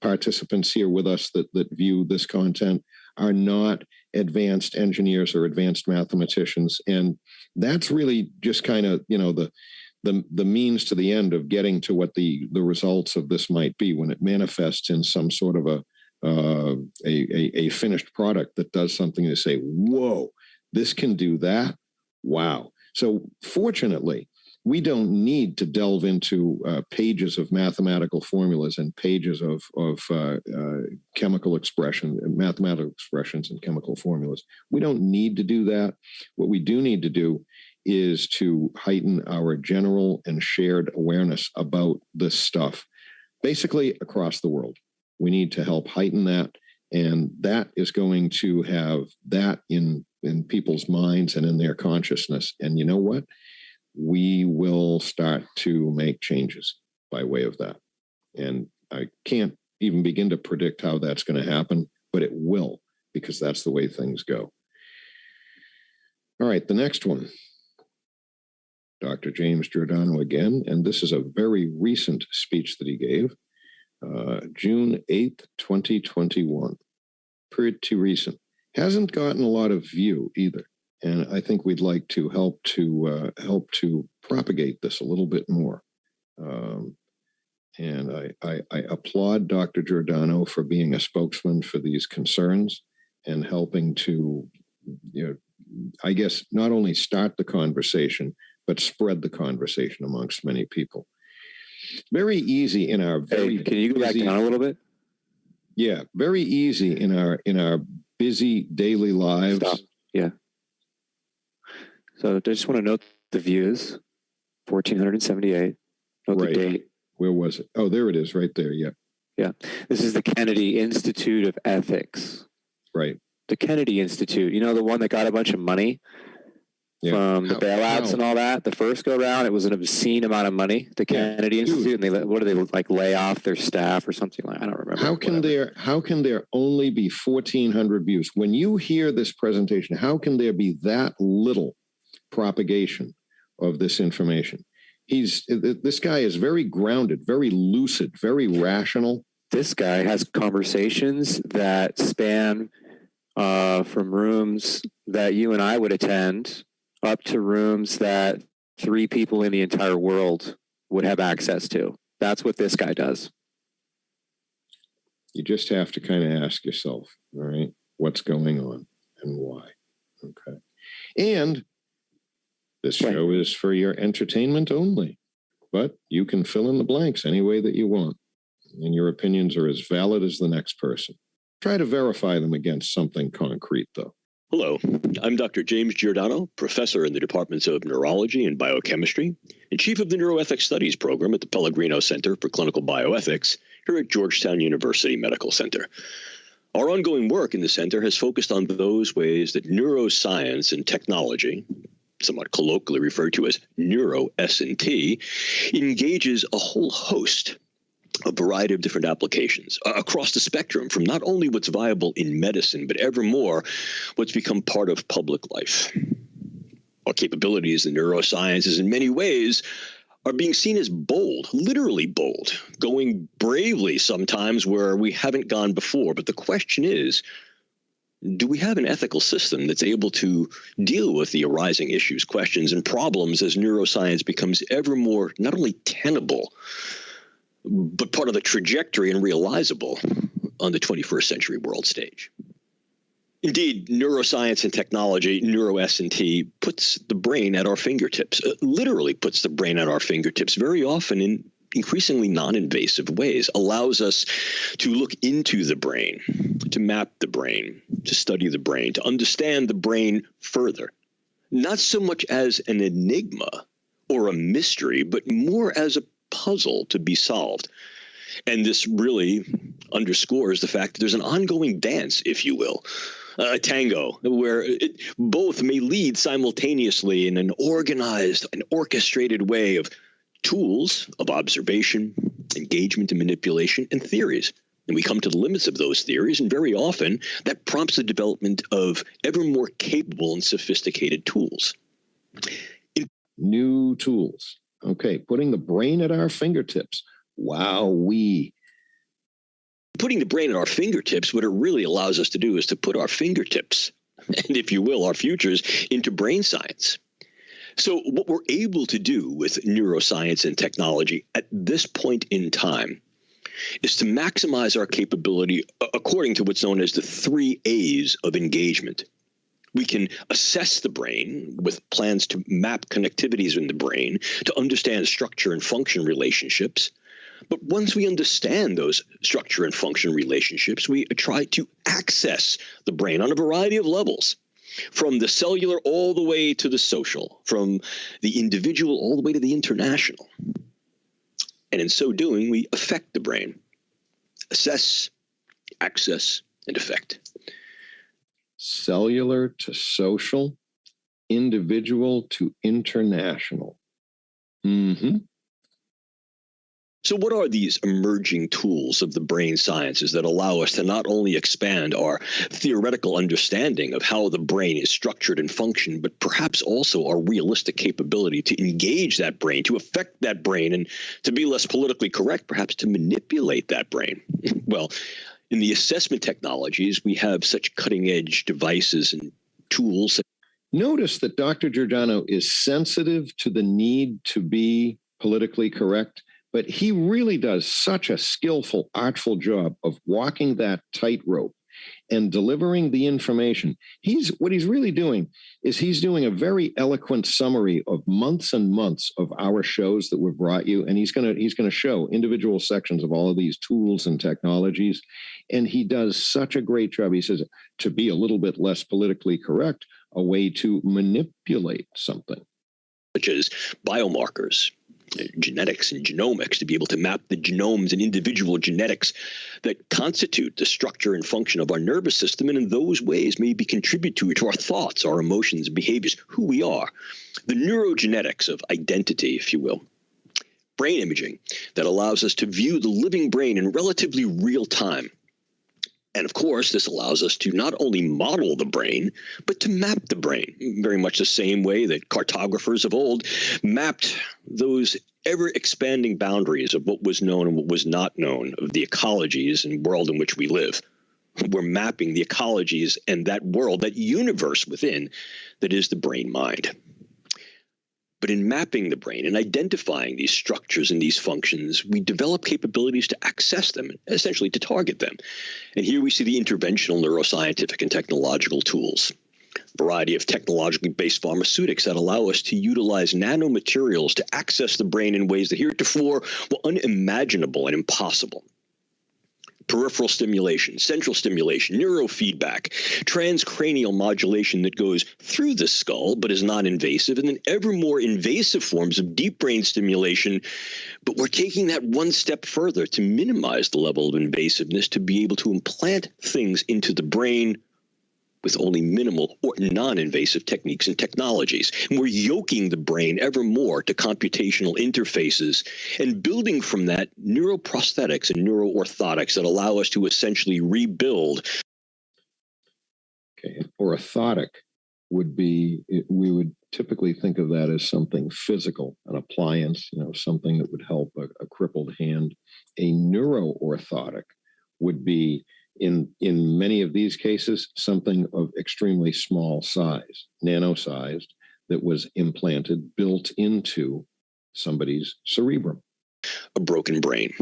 participants here with us that view this content are not advanced engineers or advanced mathematicians. And that's really just kind of, the means to the end of getting to what the results of this might be when it manifests in some sort of a finished product that does something to say, whoa, this can do that. Wow. So fortunately, we don't need to delve into pages of mathematical formulas and pages of chemical expression, mathematical expressions and chemical formulas. We don't need to do that. What we do need to do is to heighten our general and shared awareness about this stuff, basically across the world. We need to help heighten that, and that is going to have that in people's minds and in their consciousness. And you know what? We will start to make changes by way of that. And I can't even begin to predict how that's going to happen, but it will, because that's the way things go. All right, the next one. Dr. James Giordano again, and this is a very recent speech that he gave, June 8th, 2021. Pretty recent. Hasn't gotten a lot of view either. And I think we'd like to help to propagate this a little bit more. And I applaud Dr. Giordano for being a spokesman for these concerns and helping to, I guess, not only start the conversation, but spread the conversation amongst many people. Very easy in our very. Hey, can you go back down a little bit? Yeah, very easy in our busy daily lives. Stop. Yeah. So I just want to note the views, 1478. Note the date. Where was it? Oh, there it is, right there. Yeah. Yeah. This is the Kennedy Institute of Ethics. Right. The Kennedy Institute, the one that got a bunch of money from the bailouts and all that. The first go round, it was an obscene amount of money. The Kennedy Institute, and what do they like lay off their staff or something like? I don't remember. How can there only be 1,400 views when you hear this presentation? How can there be that little propagation of this information? This guy is very grounded, very lucid, very rational. This guy has conversations that span from rooms that you and I would attend up to rooms that 3 people in the entire world would have access to. That's what this guy does. You just have to kind of ask yourself, all right, what's going on and why? Okay. And this show is for your entertainment only, but you can fill in the blanks any way that you want. And your opinions are as valid as the next person. Try to verify them against something concrete, though. Hello, I'm Dr. James Giordano, professor in the departments of neurology and biochemistry, and chief of the Neuroethics Studies program at the Pellegrino Center for Clinical Bioethics here at Georgetown University Medical Center. Our ongoing work in the center has focused on those ways that neuroscience and technology, somewhat colloquially referred to as neuro-S&T, engages a whole host, a variety of different applications across the spectrum, from not only what's viable in medicine, but ever more what's become part of public life. Our capabilities in neurosciences in many ways are being seen as bold, literally bold, going bravely sometimes where we haven't gone before. But the question is, do we have an ethical system that's able to deal with the arising issues, questions, and problems as neuroscience becomes ever more not only tenable, but part of the trajectory and realizable on the 21st century world stage? Indeed, neuroscience and technology, neuro-S&T, puts the brain at our fingertips, literally puts the brain at our fingertips, very often in increasingly non-invasive ways, allows us to look into the brain, to map the brain, to study the brain, to understand the brain further, not so much as an enigma or a mystery, but more as a puzzle to be solved. And this really underscores the fact that there's an ongoing dance, if you will, a tango, where both may lead simultaneously in an organized and orchestrated way of tools of observation, engagement and manipulation, and theories. And we come to the limits of those theories, and very often that prompts the development of ever more capable and sophisticated tools. New tools. Okay, putting the brain at our fingertips. Wowee. Putting the brain at our fingertips, what it really allows us to do is to put our fingertips, and if you will, our futures, into brain science. So what we're able to do with neuroscience and technology at this point in time is to maximize our capability according to what's known as the 3 A's of engagement. We can assess the brain with plans to map connectivities in the brain, to understand structure and function relationships. But once we understand those structure and function relationships, we try to access the brain on a variety of levels, from the cellular all the way to the social, from the individual all the way to the international. And in so doing, we affect the brain. Assess, access, and affect. Cellular to social, individual to international. Mm-hmm. So what are these emerging tools of the brain sciences that allow us to not only expand our theoretical understanding of how the brain is structured and functioned, but perhaps also our realistic capability to engage that brain, to affect that brain, and to be less politically correct, perhaps to manipulate that brain? Well, in the assessment technologies, we have such cutting-edge devices and tools. Notice that Dr. Giordano is sensitive to the need to be politically correct, but he really does such a skillful, artful job of walking that tightrope and delivering the information. What he's really doing is he's doing a very eloquent summary of months and months of our shows that we've brought you, and he's going to show individual sections of all of these tools and technologies, and he does such a great job. He says, to be a little bit less politically correct, a way to manipulate something. Such as biomarkers, genetics and genomics, to be able to map the genomes and individual genetics that constitute the structure and function of our nervous system, and in those ways maybe contribute to our thoughts, our emotions, behaviors, who we are. The neurogenetics of identity, if you will. Brain imaging that allows us to view the living brain in relatively real time. And of course, this allows us to not only model the brain, but to map the brain, very much the same way that cartographers of old mapped those ever-expanding boundaries of what was known and what was not known, of the ecologies and world in which we live. We're mapping the ecologies and that world, that universe within, that is the brain-mind. But in mapping the brain and identifying these structures and these functions, we develop capabilities to access them, essentially to target them. And here we see the interventional neuroscientific and technological tools. A variety of technologically based pharmaceutics that allow us to utilize nanomaterials to access the brain in ways that heretofore were unimaginable and impossible. Peripheral stimulation, central stimulation, neurofeedback, transcranial modulation that goes through the skull but is non-invasive, and then ever more invasive forms of deep brain stimulation. But we're taking that one step further to minimize the level of invasiveness, to be able to implant things into the brain with only minimal or non-invasive techniques and technologies. And we're yoking the brain ever more to computational interfaces and building from that neuroprosthetics and neuroorthotics that allow us to essentially rebuild. Okay, orthotic would be, we would typically think of that as something physical, an appliance, something that would help a crippled hand. A neuroorthotic would be, in many of these cases, something of extremely small size, nano-sized, that was implanted, built into somebody's cerebrum. A broken brain.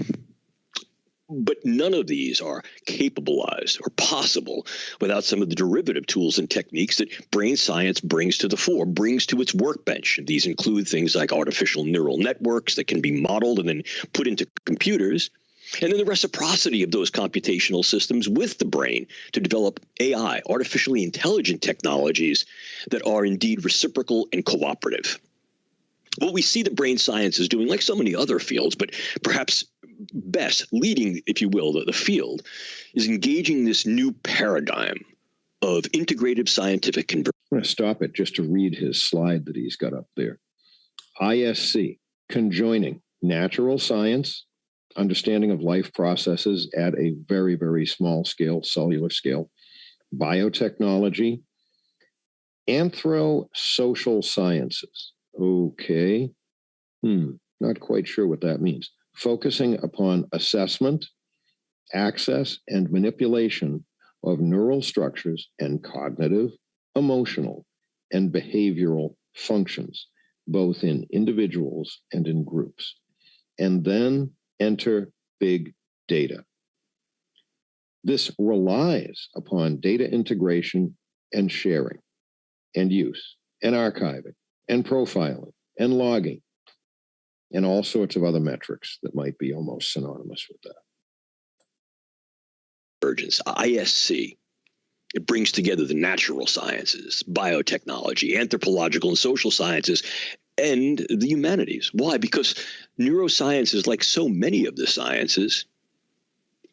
But none of these are capabilized or possible without some of the derivative tools and techniques that brain science brings to the fore, brings to its workbench. These include things like artificial neural networks that can be modeled and then put into computers, and then the reciprocity of those computational systems with the brain to develop AI, artificially intelligent technologies that are indeed reciprocal and cooperative. What we see the brain science is doing, like so many other fields, but perhaps best leading, if you will, the field, is engaging this new paradigm of integrative scientific convergence. I'm going to stop it just to read his slide that he's got up there. ISC, conjoining natural science, understanding of life processes at a very, very small scale, cellular scale, biotechnology, anthro-social sciences. Okay. Not quite sure what that means. Focusing upon assessment, access, and manipulation of neural structures and cognitive, emotional, and behavioral functions, both in individuals and in groups. And then enter big data. This relies upon data integration and sharing and use and archiving and profiling and logging and all sorts of other metrics that might be almost synonymous with that. Convergence, ISC. It brings together the natural sciences, biotechnology, anthropological and social sciences, and the humanities. Why? Because neurosciences, like so many of the sciences,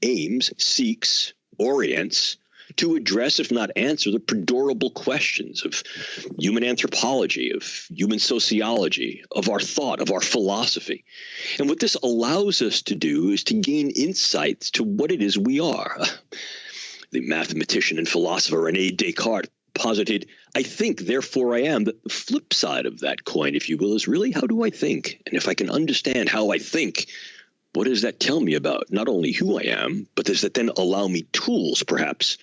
aims, seeks, orients to address, if not answer, the perdurable questions of human anthropology, of human sociology, of our thought, of our philosophy. And what this allows us to do is to gain insights to what it is we are. The mathematician and philosopher René Descartes posited, I think, therefore I am. But the flip side of that coin, if you will, is really, how do I think? And if I can understand how I think, what does that tell me about not only who I am, but does that then allow me tools, perhaps,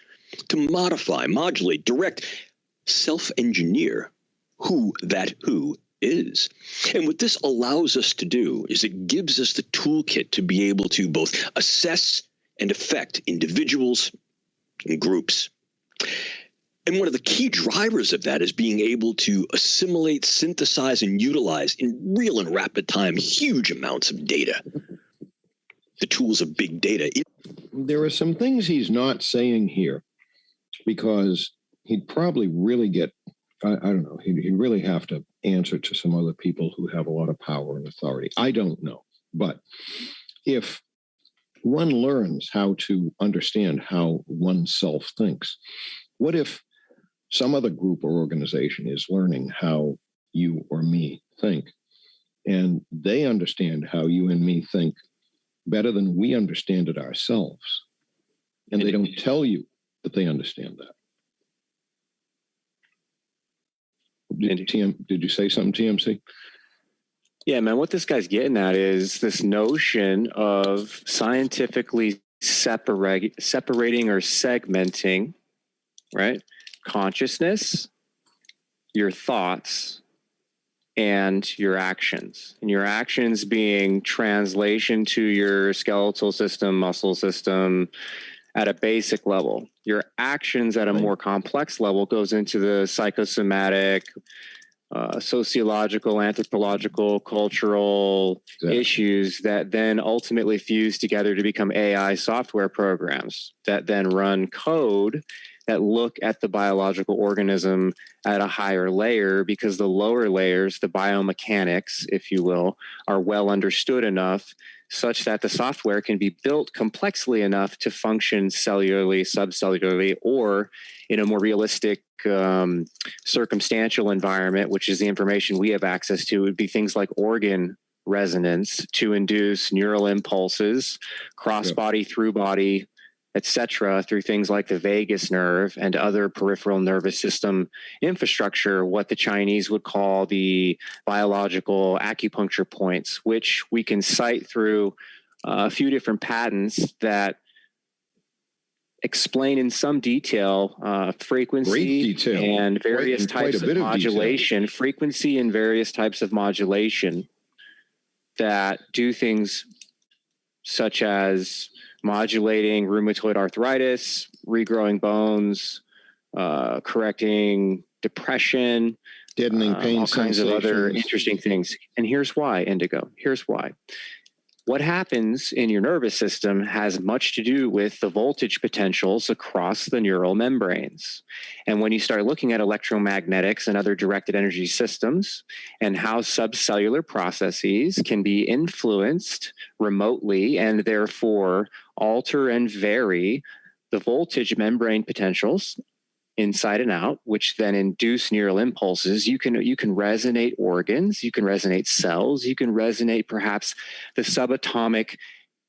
to modify, modulate, direct, self-engineer who that who is? And what this allows us to do is it gives us the toolkit to be able to both assess and affect individuals and groups. And one of the key drivers of that is being able to assimilate, synthesize, and utilize in real and rapid time huge amounts of data. The tools of big data. There are some things he's not saying here because he'd probably really get, I don't know, he'd really have to answer to some other people who have a lot of power and authority. I don't know. But if one learns how to understand how oneself thinks, what if some other group or organization is learning how you or me think, and they understand how you and me think better than we understand it ourselves, and they don't tell you that they understand that? Did you say something, TMC? Yeah, man, what this guy's getting at is this notion of scientifically separating or segmenting, right? Consciousness, your thoughts, and your actions. And your actions being translation to your skeletal system, muscle system at a basic level. Your actions at a more complex level goes into the psychosomatic, sociological, anthropological, cultural issues that then ultimately fuse together to become AI software programs that then run code that look at the biological organism at a higher layer, because the lower layers, the biomechanics, if you will, are well understood enough such that the software can be built complexly enough to function cellularly, subcellularly, or in a more realistic circumstantial environment, which is the information we have access to. It would be things like organ resonance to induce neural impulses, cross-body, through body, etc., through things like the vagus nerve and other peripheral nervous system infrastructure, what the Chinese would call the biological acupuncture points, which we can cite through a few different patents that explain in some detail frequency and various types of modulation, frequency and various types of modulation that do things such as modulating rheumatoid arthritis, regrowing bones, correcting depression, deadening pain, all kinds of other interesting things. And here's why, Indigo. Here's why. What happens in your nervous system has much to do with the voltage potentials across the neural membranes. And when you start looking at electromagnetics and other directed energy systems and how subcellular processes can be influenced remotely and therefore alter and vary the voltage membrane potentials inside and out, which then induce neural impulses. You can resonate organs, you can resonate cells, you can resonate perhaps the subatomic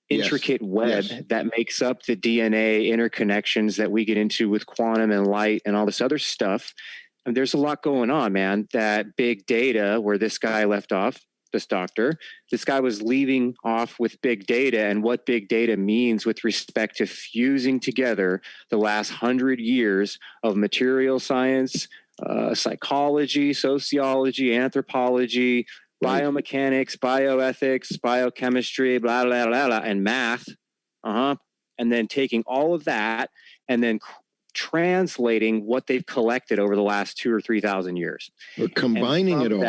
intricate web that makes up the DNA interconnections that we get into with quantum and light and all this other stuff. And there's a lot going on, man. That big data, where this guy left off, this guy was leaving off with big data and what big data means with respect to fusing together the last 100 years of material science, psychology, sociology, anthropology, biomechanics, bioethics, biochemistry, blah, blah, blah, blah, and math. And then taking all of that and then translating what they've collected over the last 2,000 or 3,000 years. We're combining it all.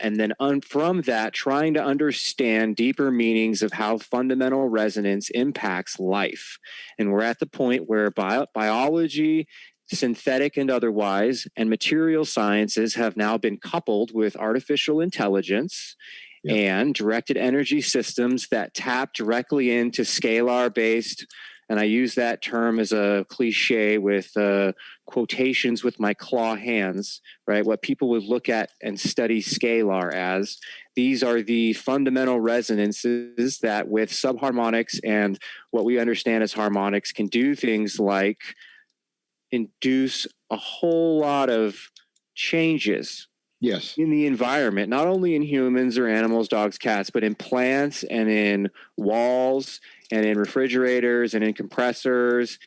And then from that, trying to understand deeper meanings of how fundamental resonance impacts life. And we're at the point where biology, synthetic and otherwise, and material sciences have now been coupled with artificial intelligence and directed energy systems that tap directly into scalar-based And I use that term as a cliche with quotations with my claw hands, right? What people would look at and study scalar as. These are the fundamental resonances that with subharmonics and what we understand as harmonics can do things like induce a whole lot of changes in the environment, not only in humans or animals, dogs, cats, but in plants and in walls and in refrigerators and in compressors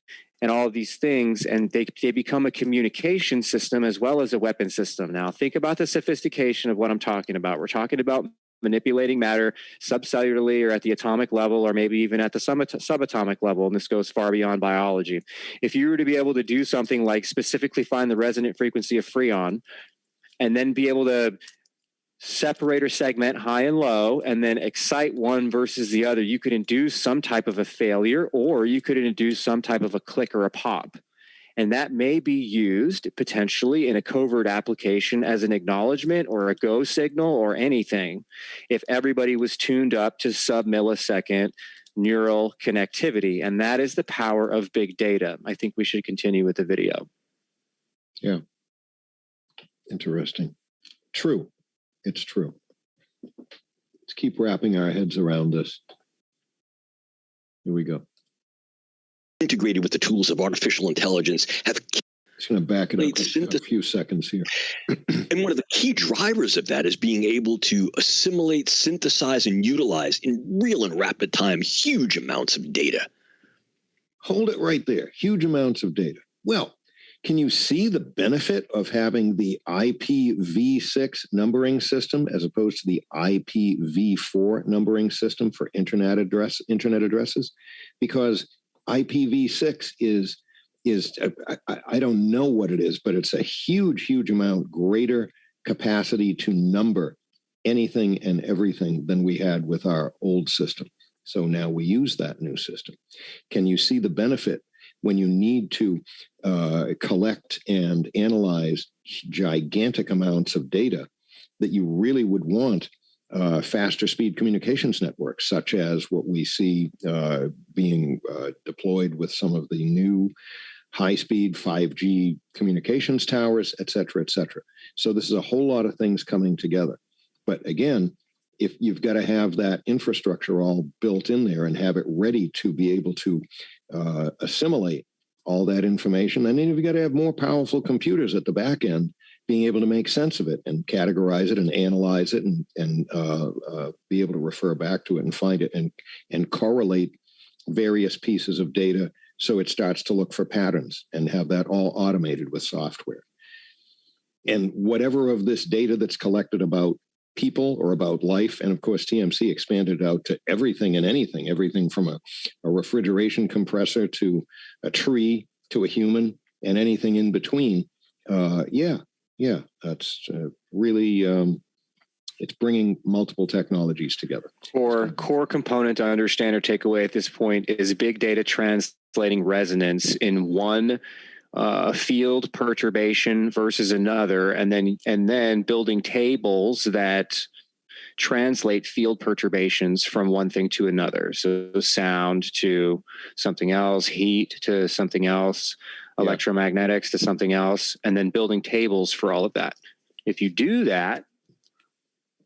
and all of these things. And they become a communication system as well as a weapon system. Now, think about the sophistication of what I'm talking about. We're talking about manipulating matter subcellularly or at the atomic level, or maybe even at the subatomic level. And this goes far beyond biology. If you were to be able to do something like specifically find the resonant frequency of freon, and then be able to separate or segment high and low, and then excite one versus the other, you could induce some type of a failure, or you could induce some type of a click or a pop. And that may be used potentially in a covert application as an acknowledgement or a go signal or anything, if everybody was tuned up to sub-millisecond neural connectivity. And that is the power of big data. I think we should continue with the video. Yeah. Interesting. True. It's true. Let's keep wrapping our heads around this. Here we go. Integrated with the tools of artificial intelligence have Just going to back it up a few seconds here. And one of the key drivers of that is being able to assimilate, synthesize, and utilize in real and rapid time huge amounts of data. Hold it right there. Huge amounts of data. Well, can you see the benefit of having the IPv6 numbering system as opposed to the IPv4 numbering system for internet addresses? Because IPv6 is I don't know what it is, but it's a huge amount greater capacity to number anything and everything than we had with our old system. So now we use that new system. Can you see the benefit when you need to collect and analyze gigantic amounts of data that you really would want faster speed communications networks, such as what we see being deployed with some of the new high-speed 5G communications towers, et cetera, et cetera. So this is a whole lot of things coming together. But again, if you've got to have that infrastructure all built in there and have it ready to be able to assimilate all that information, and then you've got to have more powerful computers at the back end being able to make sense of it and categorize it and analyze it and be able to refer back to it and find it and correlate various pieces of data so it starts to look for patterns and have that all automated with software. And whatever of this data that's collected about people or about life, and of course TMC expanded out to everything and anything, everything from a refrigeration compressor to a tree to a human and anything in between. That's really, it's bringing multiple technologies together. Or core component to understand or take away at this point is big data translating resonance in one field perturbation versus another, and then building tables that translate field perturbations from one thing to another. So sound to something else, heat to something else, electromagnetics to something else, and then building tables for all of that. If you do that,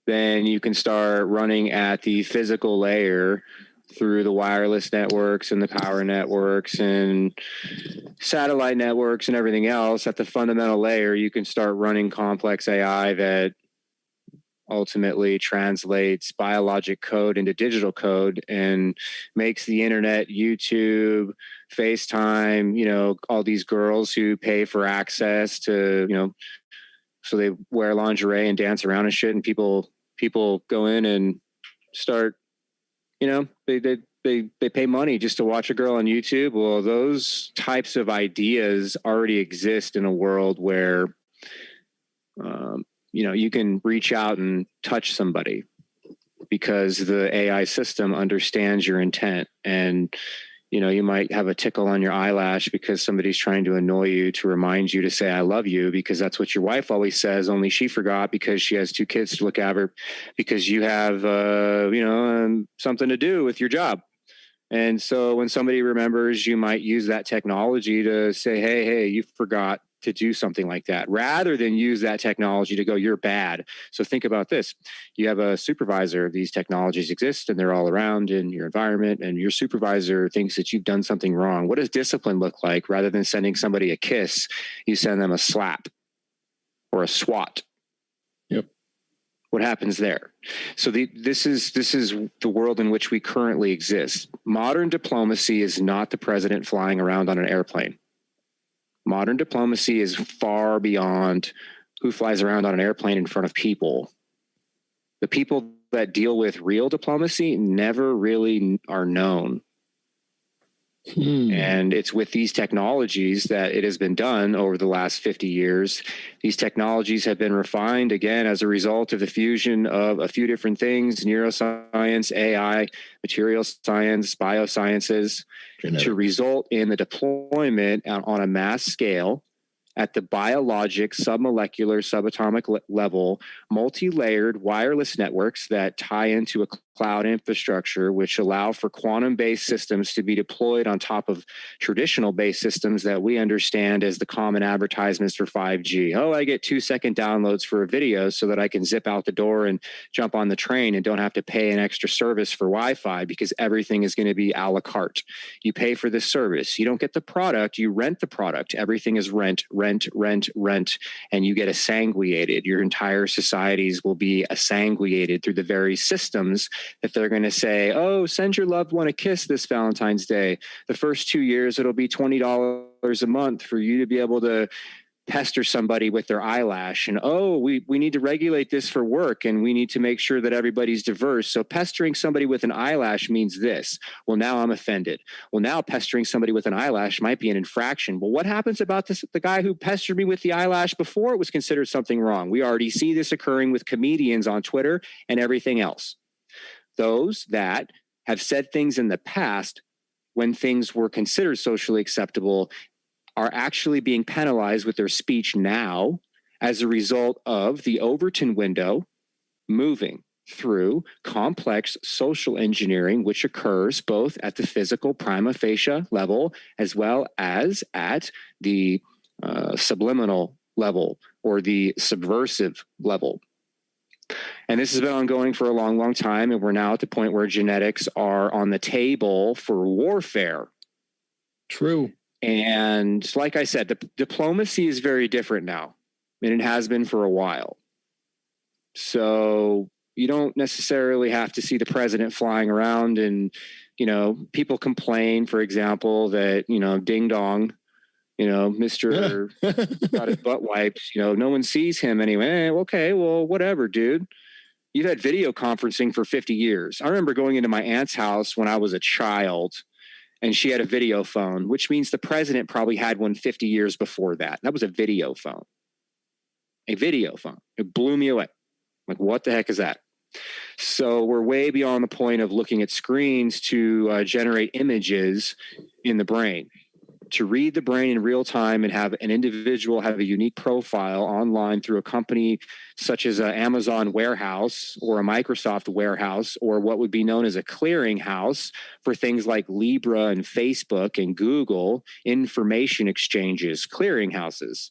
then you can start running at the physical layer through the wireless networks and the power networks and satellite networks and everything else. At the fundamental layer, you can start running complex AI that ultimately translates biologic code into digital code and makes the internet, YouTube, FaceTime, all these girls who pay for access to, so they wear lingerie and dance around and shit, and people go in and start, they pay money just to watch a girl on YouTube. Well, those types of ideas already exist in a world where, you can reach out and touch somebody because the AI system understands your intent. And, you might have a tickle on your eyelash because somebody's trying to annoy you to remind you to say, I love you, because that's what your wife always says, only she forgot because she has 2 kids to look after, because you have, something to do with your job. And so when somebody remembers, you might use that technology to say, hey, you forgot to do something like that, rather than use that technology to go, you're bad. So think about this. You have a supervisor. These technologies exist and they're all around in your environment, and your supervisor thinks that you've done something wrong. What does discipline look like? Rather than sending somebody a kiss, you send them a slap or a swat. Yep. What happens there? So this is the world in which we currently exist. Modern diplomacy is not the president flying around on an airplane. Modern diplomacy is far beyond who flies around on an airplane in front of people. The people that deal with real diplomacy never really are known. And it's with these technologies that it has been done over the last 50 years. These technologies have been refined, again, as a result of the fusion of a few different things: neuroscience, AI, material science, biosciences, to result in the deployment on a mass scale at the biologic, submolecular, subatomic level, multi-layered wireless networks that tie into a cloud infrastructure, which allow for quantum-based systems to be deployed on top of traditional-based systems that we understand as the common advertisements for 5G. Oh, I get 2-second downloads for a video so that I can zip out the door and jump on the train and don't have to pay an extra service for Wi-Fi, because everything is going to be a la carte. You pay for this service. You don't get the product. You rent the product. Everything is rent, and you get assanguated. Your entire societies will be assanguated through the very systems that they're going to say, oh, send your loved one a kiss this Valentine's Day. The first 2 years, it'll be $20 a month for you to be able to pester somebody with their eyelash. And, oh, we need to regulate this for work, and we need to make sure that everybody's diverse. So pestering somebody with an eyelash means this. Well, now I'm offended. Well, now pestering somebody with an eyelash might be an infraction. Well, what happens about this? The guy who pestered me with the eyelash before it was considered something wrong. We already see this occurring with comedians on Twitter and everything else. Those that have said things in the past when things were considered socially acceptable are actually being penalized with their speech now as a result of the Overton window moving through complex social engineering, which occurs both at the physical prima facie level as well as at the subliminal level or the subversive level. And this has been ongoing for a long, long time, and we're now at the point where genetics are on the table for warfare. True. And like I said, the diplomacy is very different now, and it has been for a while. So you don't necessarily have to see the president flying around, and, people complain, for example, that, ding dong, Mr. got his butt wiped, no one sees him anyway. Okay, well, whatever, dude. You've had video conferencing for 50 years. I remember going into my aunt's house when I was a child, and she had a video phone, which means the president probably had one 50 years before that. That was a video phone. A video phone. It blew me away. Like, what the heck is that? So we're way beyond the point of looking at screens to generate images in the brain. To read the brain in real time and have an individual have a unique profile online through a company such as an Amazon warehouse or a Microsoft warehouse, or what would be known as a clearinghouse for things like Libra and Facebook and Google, information exchanges, clearinghouses.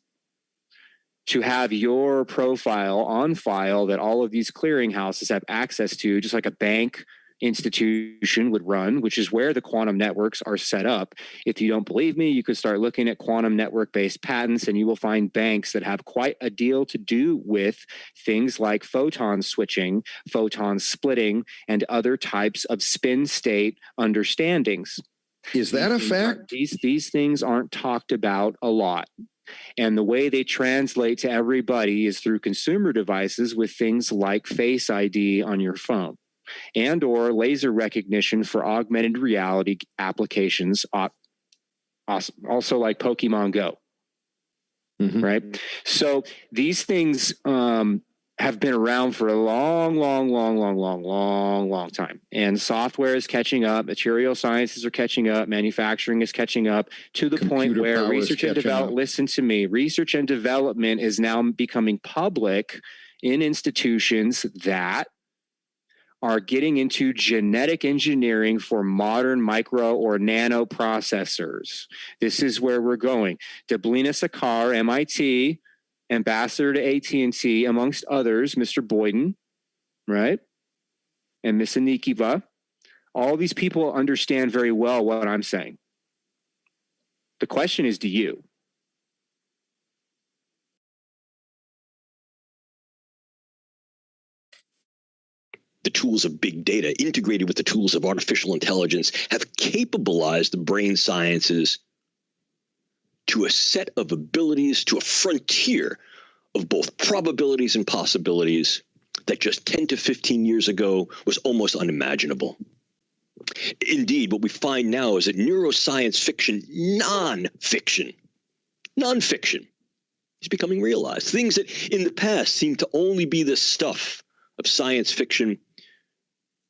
To have your profile on file that all of these clearinghouses have access to, just like a bank institution would run, which is where the quantum networks are set up. If you don't believe me, you could start looking at quantum network-based patents, and you will find banks that have quite a deal to do with things like photon switching, photon splitting, and other types of spin state understandings. Is that a fact? These things aren't talked about a lot. And the way they translate to everybody is through consumer devices with things like Face ID on your phone, and or laser recognition for augmented reality applications, also like Pokemon Go. Mm-hmm. Right? So these things have been around for a long time. And software is catching up. Material sciences are catching up. Manufacturing is catching up to the point where research and development, listen to me, research and development is now becoming public in institutions that are getting into genetic engineering for modern micro or nano processors. This is where we're going. Deblina Sakar, MIT, ambassador to AT&T, amongst others, Mr. Boyden, right? And Ms. Anikiva. All these people understand very well what I'm saying. The question is, do you? The tools of big data integrated with the tools of artificial intelligence have capabilized the brain sciences to a set of abilities, to a frontier of both probabilities and possibilities that just 10 to 15 years ago was almost unimaginable. Indeed, what we find now is that neuroscience fiction, nonfiction is becoming realized. Things that in the past seemed to only be the stuff of science fiction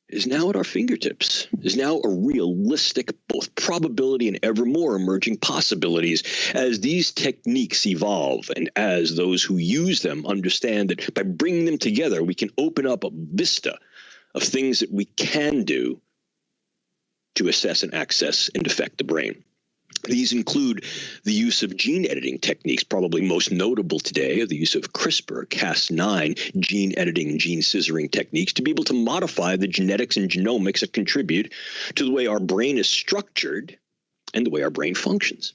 is now at our fingertips, is now a realistic both probability and ever more emerging possibilities as these techniques evolve and as those who use them understand that by bringing them together, we can open up a vista of things that we can do to assess and access and affect the brain. These include the use of gene editing techniques, probably most notable today, the use of CRISPR, Cas9 gene editing and gene scissoring techniques to be able to modify the genetics and genomics that contribute to the way our brain is structured and the way our brain functions.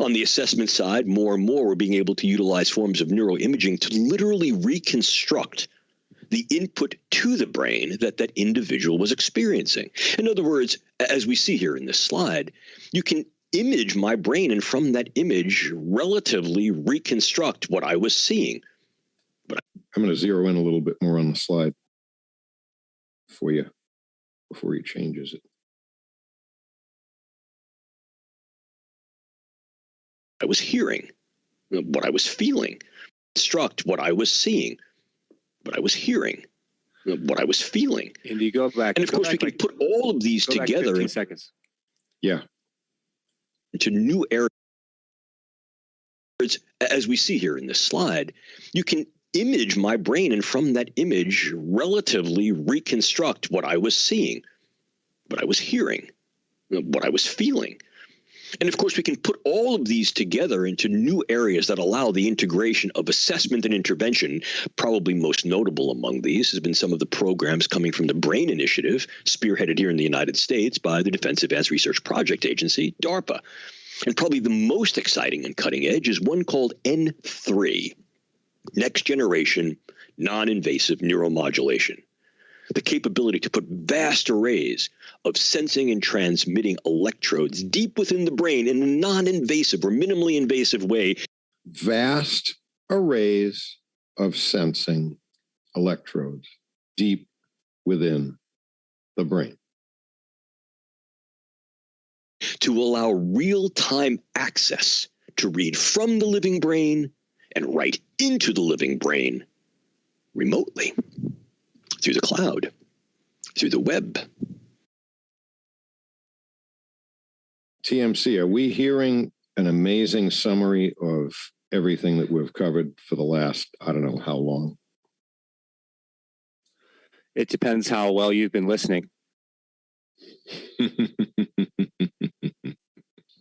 On the assessment side, more and more we're being able to utilize forms of neuroimaging to literally reconstruct the input to the brain that that individual was experiencing. In other words, as we see here in this slide, you can image my brain and from that image relatively reconstruct what I was seeing. I'm going to zero in a little bit more on the slide for you before he changes it. I was hearing, what I was feeling, construct what I was seeing, what I was hearing, what I was feeling. And you go back. And of course, we can put all of these together 15 seconds. Yeah. Into new areas. As we see here in this slide, you can image my brain and from that image relatively reconstruct what I was seeing, what I was hearing, what I was feeling. And of course, we can put all of these together into new areas that allow the integration of assessment and intervention. Probably most notable among these has been some of the programs coming from the BRAIN Initiative, spearheaded here in the United States by the Defense Advanced Research Project Agency, DARPA. And probably the most exciting and cutting edge is one called N3, Next Generation Non-Invasive Neuromodulation. The capability to put vast arrays of sensing and transmitting electrodes deep within the brain in a non-invasive or minimally invasive way. Vast arrays of sensing electrodes deep within the brain. To allow real-time access to read from the living brain and write into the living brain remotely, through the cloud, through the web. TMC, are we hearing an amazing summary of everything that we've covered for the last, I don't know how long? It depends how well you've been listening.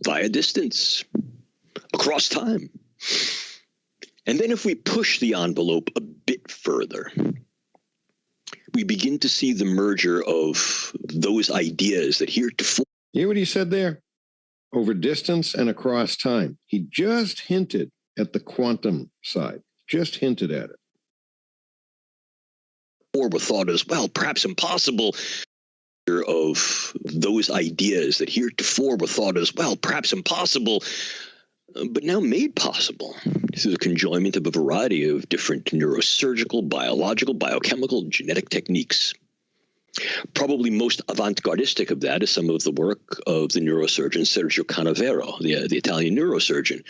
Via distance, across time. And then if we push the envelope a bit further, we begin to see the merger of those ideas that heretofore. You hear what he said there? Over distance and across time. He just hinted at the quantum side, just hinted at it. Or were thought as, well, perhaps impossible. Of those ideas that heretofore were thought as, well, perhaps impossible, but now made possible through the conjoinment of a variety of different neurosurgical, biological, biochemical, genetic techniques. Probably most avant-gardistic of that is some of the work of the neurosurgeon Sergio Canavero, the Italian neurosurgeon,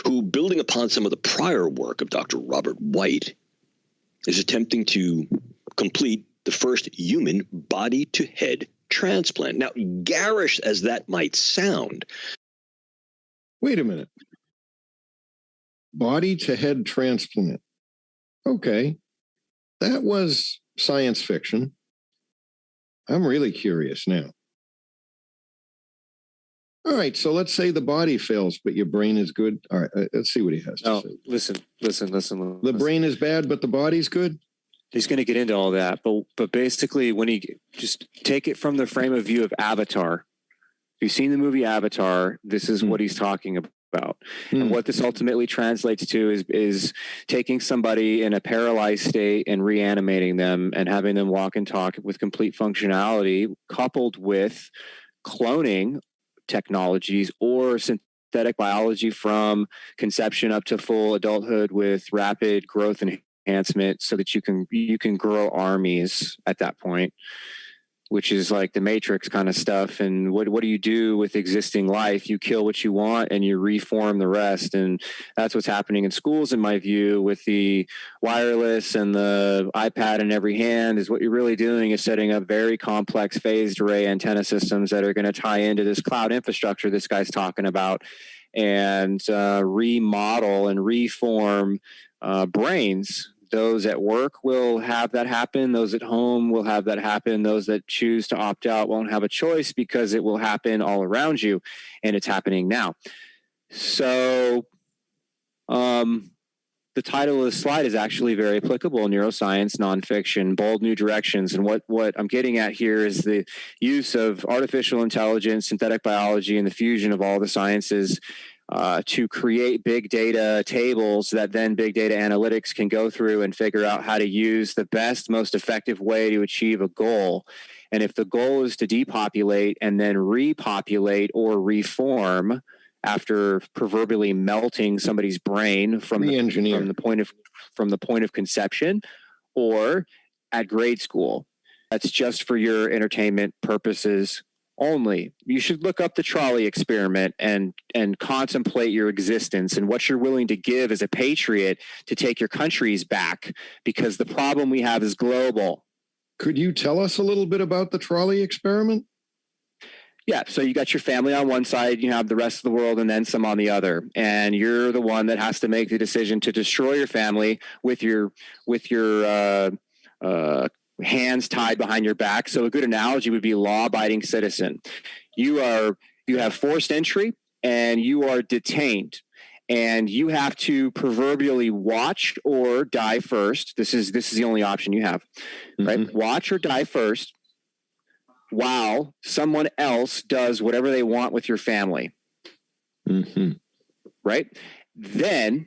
who, building upon some of the prior work of Dr. Robert White, is attempting to complete the first human body-to-head transplant. Now, garish as that might sound. Wait a minute. Body-to-head transplant. Okay. That was science fiction. I'm really curious now. All right, so let's say the body fails, but your brain is good. All right, let's see what he has to say. Listen. The brain is bad, but the body's good? He's going to get into all that, but basically, when he just take it from the frame of view of Avatar. If you've seen the movie Avatar, this is what he's talking about. And what this ultimately translates to is taking somebody in a paralyzed state and reanimating them and having them walk and talk with complete functionality, coupled with cloning technologies or synthetic biology from conception up to full adulthood with rapid growth enhancement, so that you can grow armies at that point, which is like the Matrix kind of stuff. And what do you do with existing life? You kill what you want and you reform the rest. And that's what's happening in schools, in my view, with the wireless and the iPad in every hand. Is what you're really doing is setting up very complex phased array antenna systems that are going to tie into this cloud infrastructure this guy's talking about, and remodel and reform brains. Those at work will have that happen. Those at home will have that happen. Those that choose to opt out won't have a choice, because it will happen all around you, and it's happening now. So the title of the slide is actually very applicable: neuroscience, nonfiction, bold new directions. And what I'm getting at here is the use of artificial intelligence, synthetic biology, and the fusion of all the sciences to create big data tables that then big data analytics can go through and figure out how to use the best, most effective way to achieve a goal. And if the goal is to depopulate and then repopulate or reform after proverbially melting somebody's brain from the point of conception or at grade school, that's just for your entertainment purposes only. You should look up the trolley experiment and contemplate your existence and what you're willing to give as a patriot to take your countries back, because the problem we have is global. Could you tell us a little bit about the trolley experiment? Yeah, so you got your family on one side, you have the rest of the world, and then some on the other, and you're the one that has to make the decision to destroy your family with your hands tied behind your back. So a good analogy would be law-abiding citizen. You have forced entry and you are detained, and you have to proverbially watch or die first. This is the only option you have, right? Watch or die first while someone else does whatever they want with your family. Right? Then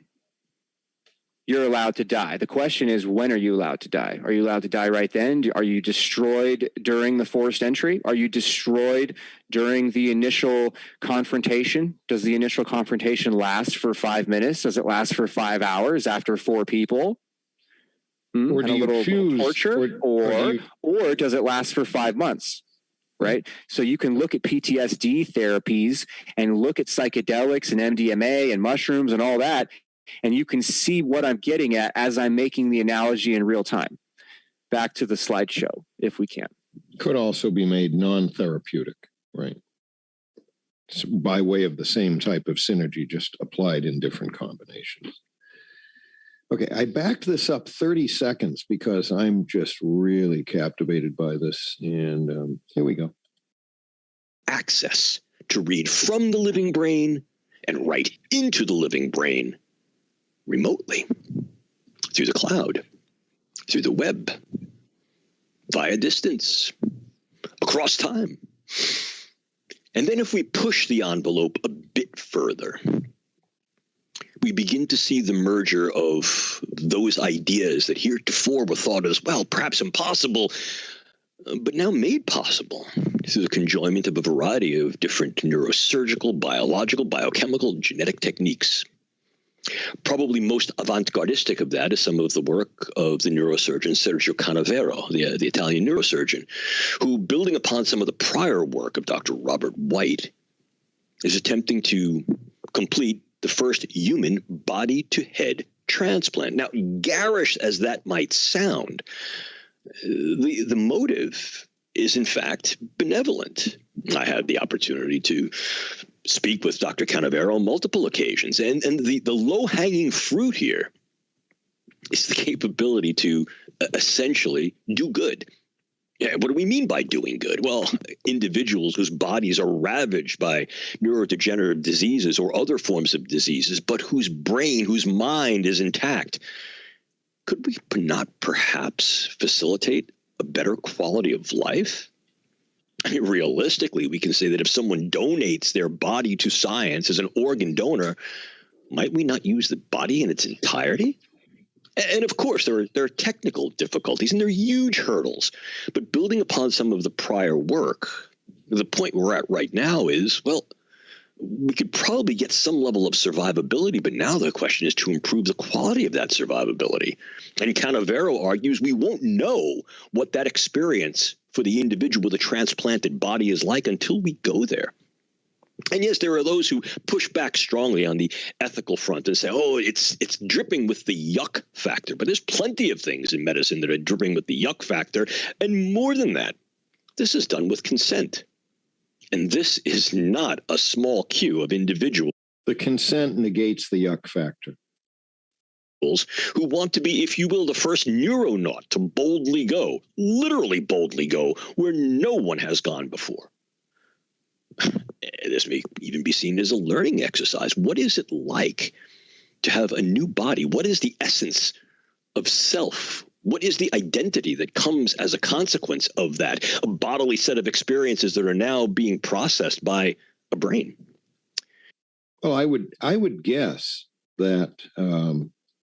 you're allowed to die. The question is, when are you allowed to die? Are you allowed to die right then? Are you destroyed during the forced entry? Are you destroyed during the initial confrontation? Does the initial confrontation last for 5 minutes? Does it last for 5 hours after 4 people? Or do you choose torture? Or does it last for 5 months? Right? So you can look at PTSD therapies and look at psychedelics and MDMA and mushrooms and all that, and you can see what I'm getting at as I'm making the analogy in real time. Back to the slideshow, if we can. Could also be made non-therapeutic, right? So by way of the same type of synergy, just applied in different combinations. Okay, I backed this up 30 seconds because I'm just really captivated by this. And here we go. Access to read from the living brain and write into the living brain remotely, through the cloud, through the web, via distance, across time. And then if we push the envelope a bit further, we begin to see the merger of those ideas that heretofore were thought as, well, perhaps impossible, but now made possible through the conjoinment of a variety of different neurosurgical, biological, biochemical, genetic techniques. Probably most avant-gardistic of that is some of the work of the neurosurgeon Sergio Canavero, the Italian neurosurgeon, who, building upon some of the prior work of Dr. Robert White, is attempting to complete the first human body-to-head transplant. Now, garish as that might sound, the motive is in fact benevolent. I had the opportunity to speak with Dr. Canavero on multiple occasions, and the low-hanging fruit here is the capability to essentially do good Yeah, what do we mean by doing good? Well, individuals whose bodies are ravaged by neurodegenerative diseases or other forms of diseases, but whose brain, whose mind is intact. Could we not perhaps facilitate a better quality of life? I mean, realistically, we can say that if someone donates their body to science as an organ donor, might we not use the body in its entirety? And of course, there are technical difficulties and there are huge hurdles. But building upon some of the prior work, the point we're at right now is, well, we could probably get some level of survivability, but now the question is to improve the quality of that survivability. And Canavero argues we won't know what that experience for the individual with a transplanted body is like until we go there. And yes, there are those who push back strongly on the ethical front and say, oh, it's dripping with the yuck factor. But there's plenty of things in medicine that are dripping with the yuck factor. And more than that, this is done with consent. And this is not a small queue of individuals. The consent negates the yuck factor. Who want to be, if you will, the first neuronaut to boldly go, literally boldly go, where no one has gone before. This may even be seen as a learning exercise. What is it like to have a new body? What is the essence of self? What is the identity that comes as a consequence of that? A bodily set of experiences that are now being processed by a brain. Well, I would guess that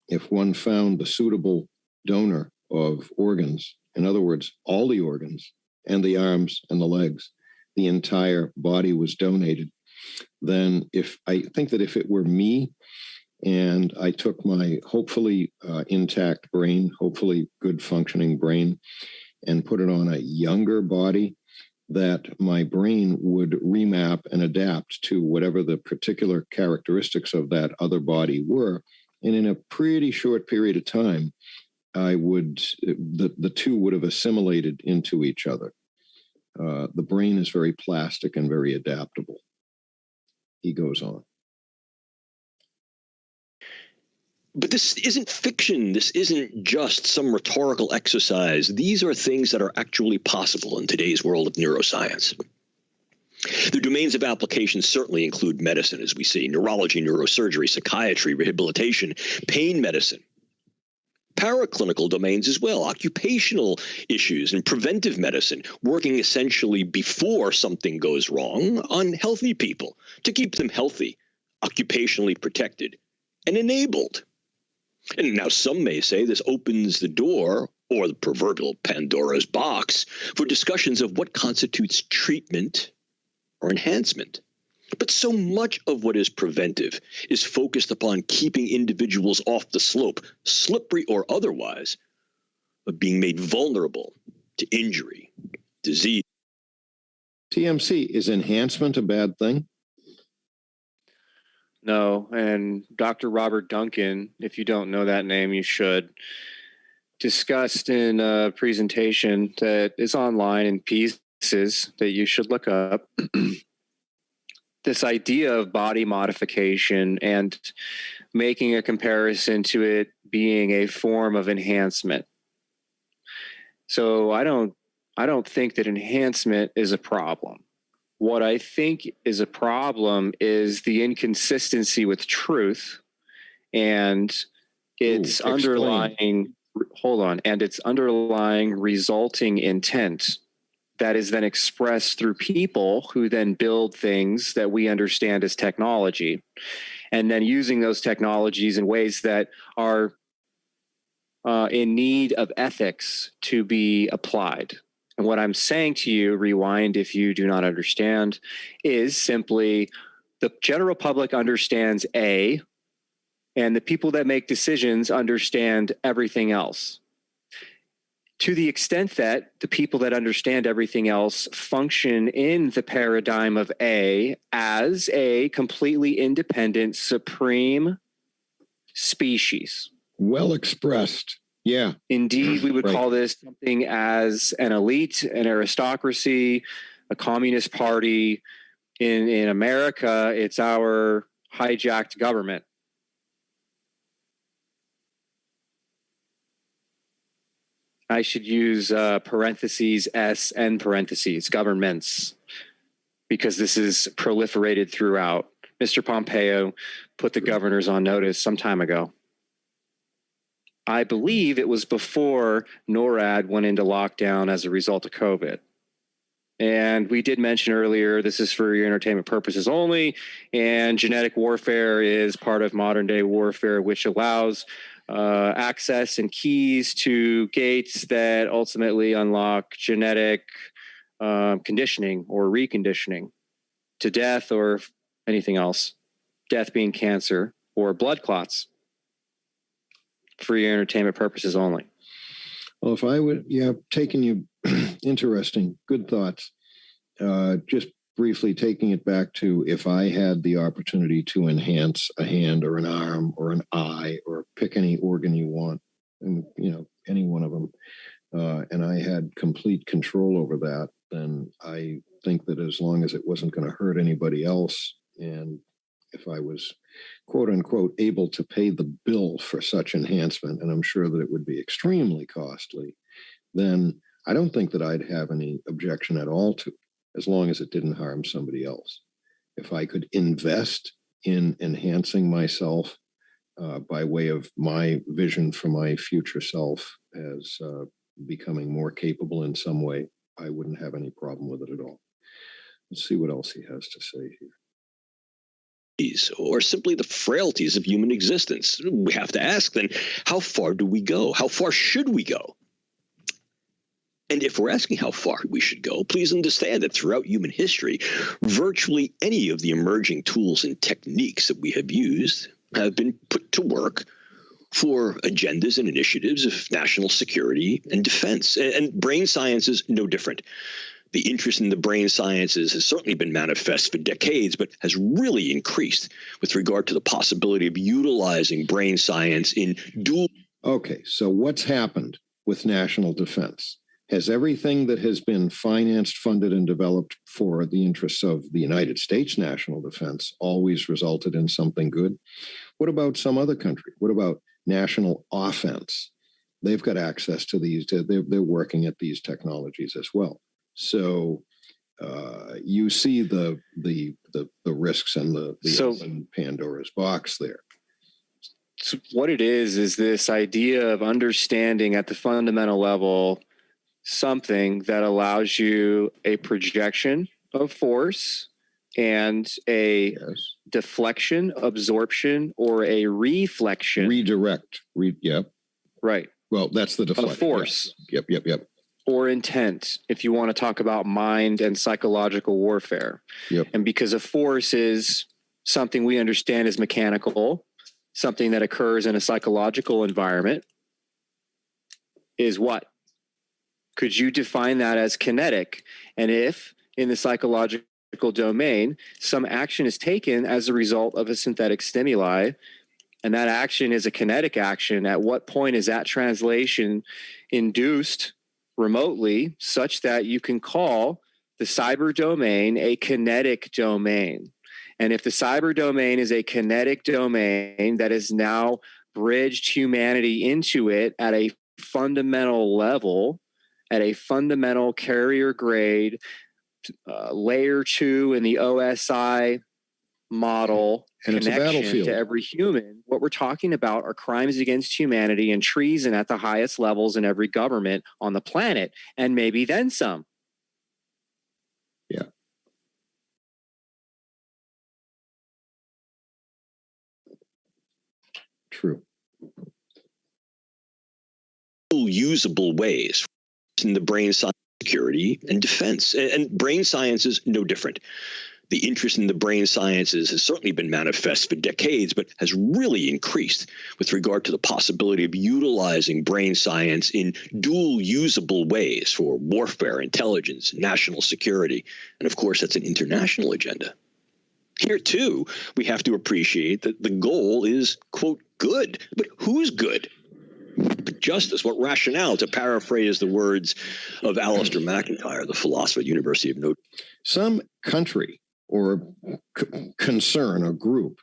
if one found the suitable donor of organs, in other words, all the organs and the arms and the legs, the entire body was donated, then I think that if it were me and I took my hopefully intact brain, hopefully good functioning brain, and put it on a younger body, that my brain would remap and adapt to whatever the particular characteristics of that other body were. And in a pretty short period of time, the two would have assimilated into each other. The brain is very plastic and very adaptable. He goes on. But this isn't fiction. This isn't just some rhetorical exercise. These are things that are actually possible in today's world of neuroscience. The domains of application certainly include medicine, as we see, neurology, neurosurgery, psychiatry, rehabilitation, pain medicine. Paraclinical domains as well, occupational issues and preventive medicine, working essentially before something goes wrong on healthy people to keep them healthy, occupationally protected, and enabled. And now some may say this opens the door, or the proverbial Pandora's box, for discussions of what constitutes treatment or enhancement. But so much of what is preventive is focused upon keeping individuals off the slope, slippery or otherwise, of being made vulnerable to injury, disease. TMC, is enhancement a bad thing? No, and Dr. Robert Duncan, if you don't know that name, you should, discussed in a presentation that is online in pieces that you should look up, this idea of body modification and making a comparison to it being a form of enhancement. So I don't think that enhancement is a problem. What I think is a problem is the inconsistency with truth and its underlying resulting intent that is then expressed through people who then build things that we understand as technology, and then using those technologies in ways that are in need of ethics to be applied. And what I'm saying to you, rewind if you do not understand, is simply the general public understands A, and the people that make decisions understand everything else. To the extent that the people that understand everything else function in the paradigm of A as a completely independent, supreme species. Well expressed. Yeah. Indeed, we would call this something as an elite, an aristocracy, a communist party. In America, it's our hijacked government. I should use parentheses S and parentheses, governments, because this is proliferated throughout. Mr. Pompeo put the governors on notice some time ago. I believe it was before NORAD went into lockdown as a result of COVID. And we did mention earlier, this is for your entertainment purposes only, and genetic warfare is part of modern day warfare, which allows access and keys to gates that ultimately unlock genetic conditioning or reconditioning to death or anything else, death being cancer or blood clots, for your entertainment purposes only. Well, if I would, taking you, interesting, good thoughts. Just briefly taking it back to if I had the opportunity to enhance a hand or an arm or an eye or pick any organ you want, and any one of them, and I had complete control over that, then I think that as long as it wasn't going to hurt anybody else, and if I was, quote unquote, able to pay the bill for such enhancement, and I'm sure that it would be extremely costly, then I don't think that I'd have any objection at all to it, as long as it didn't harm somebody else. If I could invest in enhancing myself by way of my vision for my future self as becoming more capable in some way, I wouldn't have any problem with it at all. Let's see what else he has to say here. Or simply the frailties of human existence. We have to ask then, how far do we go? How far should we go? And if we're asking how far we should go, please understand that throughout human history, virtually any of the emerging tools and techniques that we have used have been put to work for agendas and initiatives of national security and defense. And brain science is no different. The interest in the brain sciences has certainly been manifest for decades, but has really increased with regard to the possibility of utilizing brain science in dual. Okay, so what's happened with national defense? Has everything that has been financed, funded, and developed for the interests of the United States national defense always resulted in something good? What about some other country? What about national offense? They've got access to these. They're working at these technologies as well. So you see the risks and the open Pandora's box there. So what it is this idea of understanding at the fundamental level something that allows you a projection of force and a deflection, absorption, or a reflection. Redirect. Yep. Right. Well, that's the deflection. Of force. Yep. Or intent, if you want to talk about mind and psychological warfare. Yep. And because a force is something we understand as mechanical, something that occurs in a psychological environment, is what? Could you define that as kinetic? And if in the psychological domain, some action is taken as a result of a synthetic stimuli, and that action is a kinetic action, at what point is that translation induced remotely such that you can call the cyber domain a kinetic domain? And if the cyber domain is a kinetic domain that has now bridged humanity into it at a fundamental level, at a fundamental carrier grade, layer 2 in the OSI model, and it's a battlefield to every human, what we're talking about are crimes against humanity and treason at the highest levels in every government on the planet, and maybe then some. Yeah. True. Usable ways in the brain science, security, and defense. And brain science is no different. The interest in the brain sciences has certainly been manifest for decades, but has really increased with regard to the possibility of utilizing brain science in dual usable ways for warfare, intelligence, national security. And of course, that's an international agenda. Here, too, we have to appreciate that the goal is, quote, good. But who's good? But justice, what rationale, to paraphrase the words of Alistair McIntyre, the philosopher at the University of Notre Dame. Some country or concern or group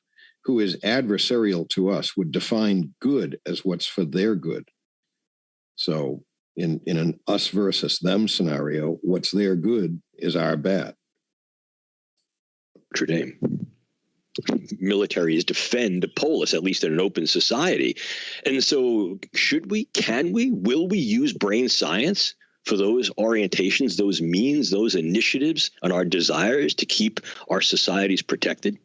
who is adversarial to us would define good as what's for their good. So in an us versus them scenario, what's their good is our bad. Notre Dame. Militaries defend the polis, at least in an open society. And so should we, can we, will we use brain science for those orientations, those means, those initiatives, and our desires to keep our societies protected?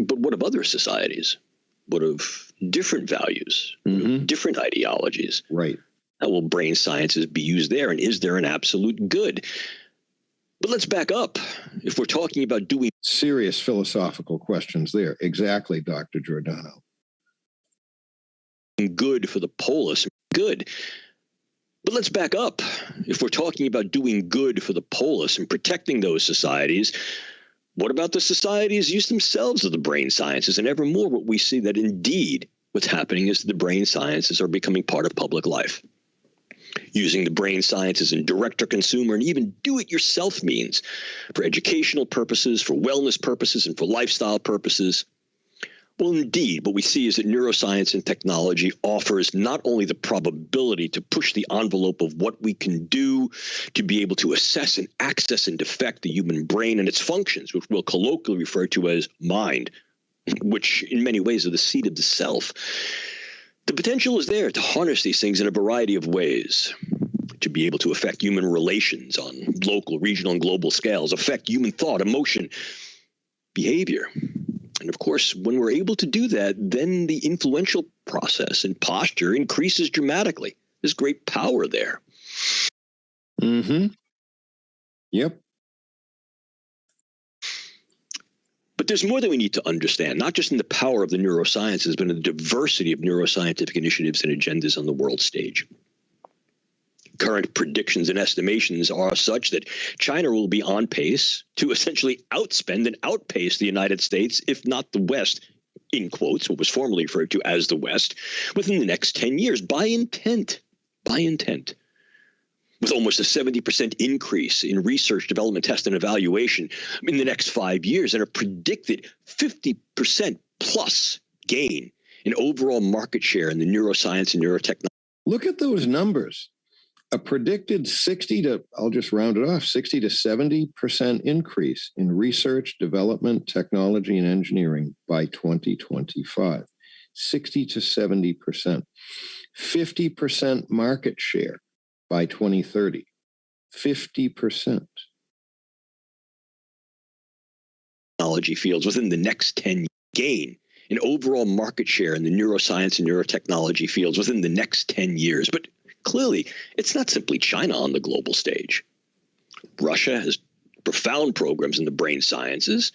But what of other societies? What of different values, different ideologies? Right. How will brain sciences be used there? And is there an absolute good? But let's back up. If we're talking about doing serious philosophical questions there. Exactly, Dr. Giordano. Good for the polis, good. But let's back up. If we're talking about doing good for the polis and protecting those societies, what about the societies use themselves of the brain sciences? And ever more, what we see that indeed what's happening is the brain sciences are becoming part of public life. Using the brain sciences in direct-to-consumer and even do-it-yourself means for educational purposes, for wellness purposes, and for lifestyle purposes. Well, indeed, what we see is that neuroscience and technology offers not only the probability to push the envelope of what we can do to be able to assess and access and affect the human brain and its functions, which we'll colloquially refer to as mind, which in many ways are the seat of the self. The potential is there to harness these things in a variety of ways, to be able to affect human relations on local, regional, and global scales, affect human thought, emotion, behavior. And of course, when we're able to do that, then the influential process and posture increases dramatically. There's great power there. Yep. But there's more that we need to understand, not just in the power of the neurosciences, but in the diversity of neuroscientific initiatives and agendas on the world stage. Current predictions and estimations are such that China will be on pace to essentially outspend and outpace the United States, if not the West, in quotes, what was formerly referred to as the West, within the next 10 years, by intent, with almost a 70% increase in research, development, test, and evaluation in the next 5 years, and a predicted 50% plus gain in overall market share in the neuroscience and neurotechnology. Look at those numbers. A predicted 60 to 70% increase in research, development, technology, and engineering by 2025. 60 to 70%. 50% market share by 2030. 50%. Technology fields within the next 10 gain in overall market share in the neuroscience and neurotechnology fields within the next 10 years. But clearly, it's not simply China on the global stage. Russia has profound programs in the brain sciences.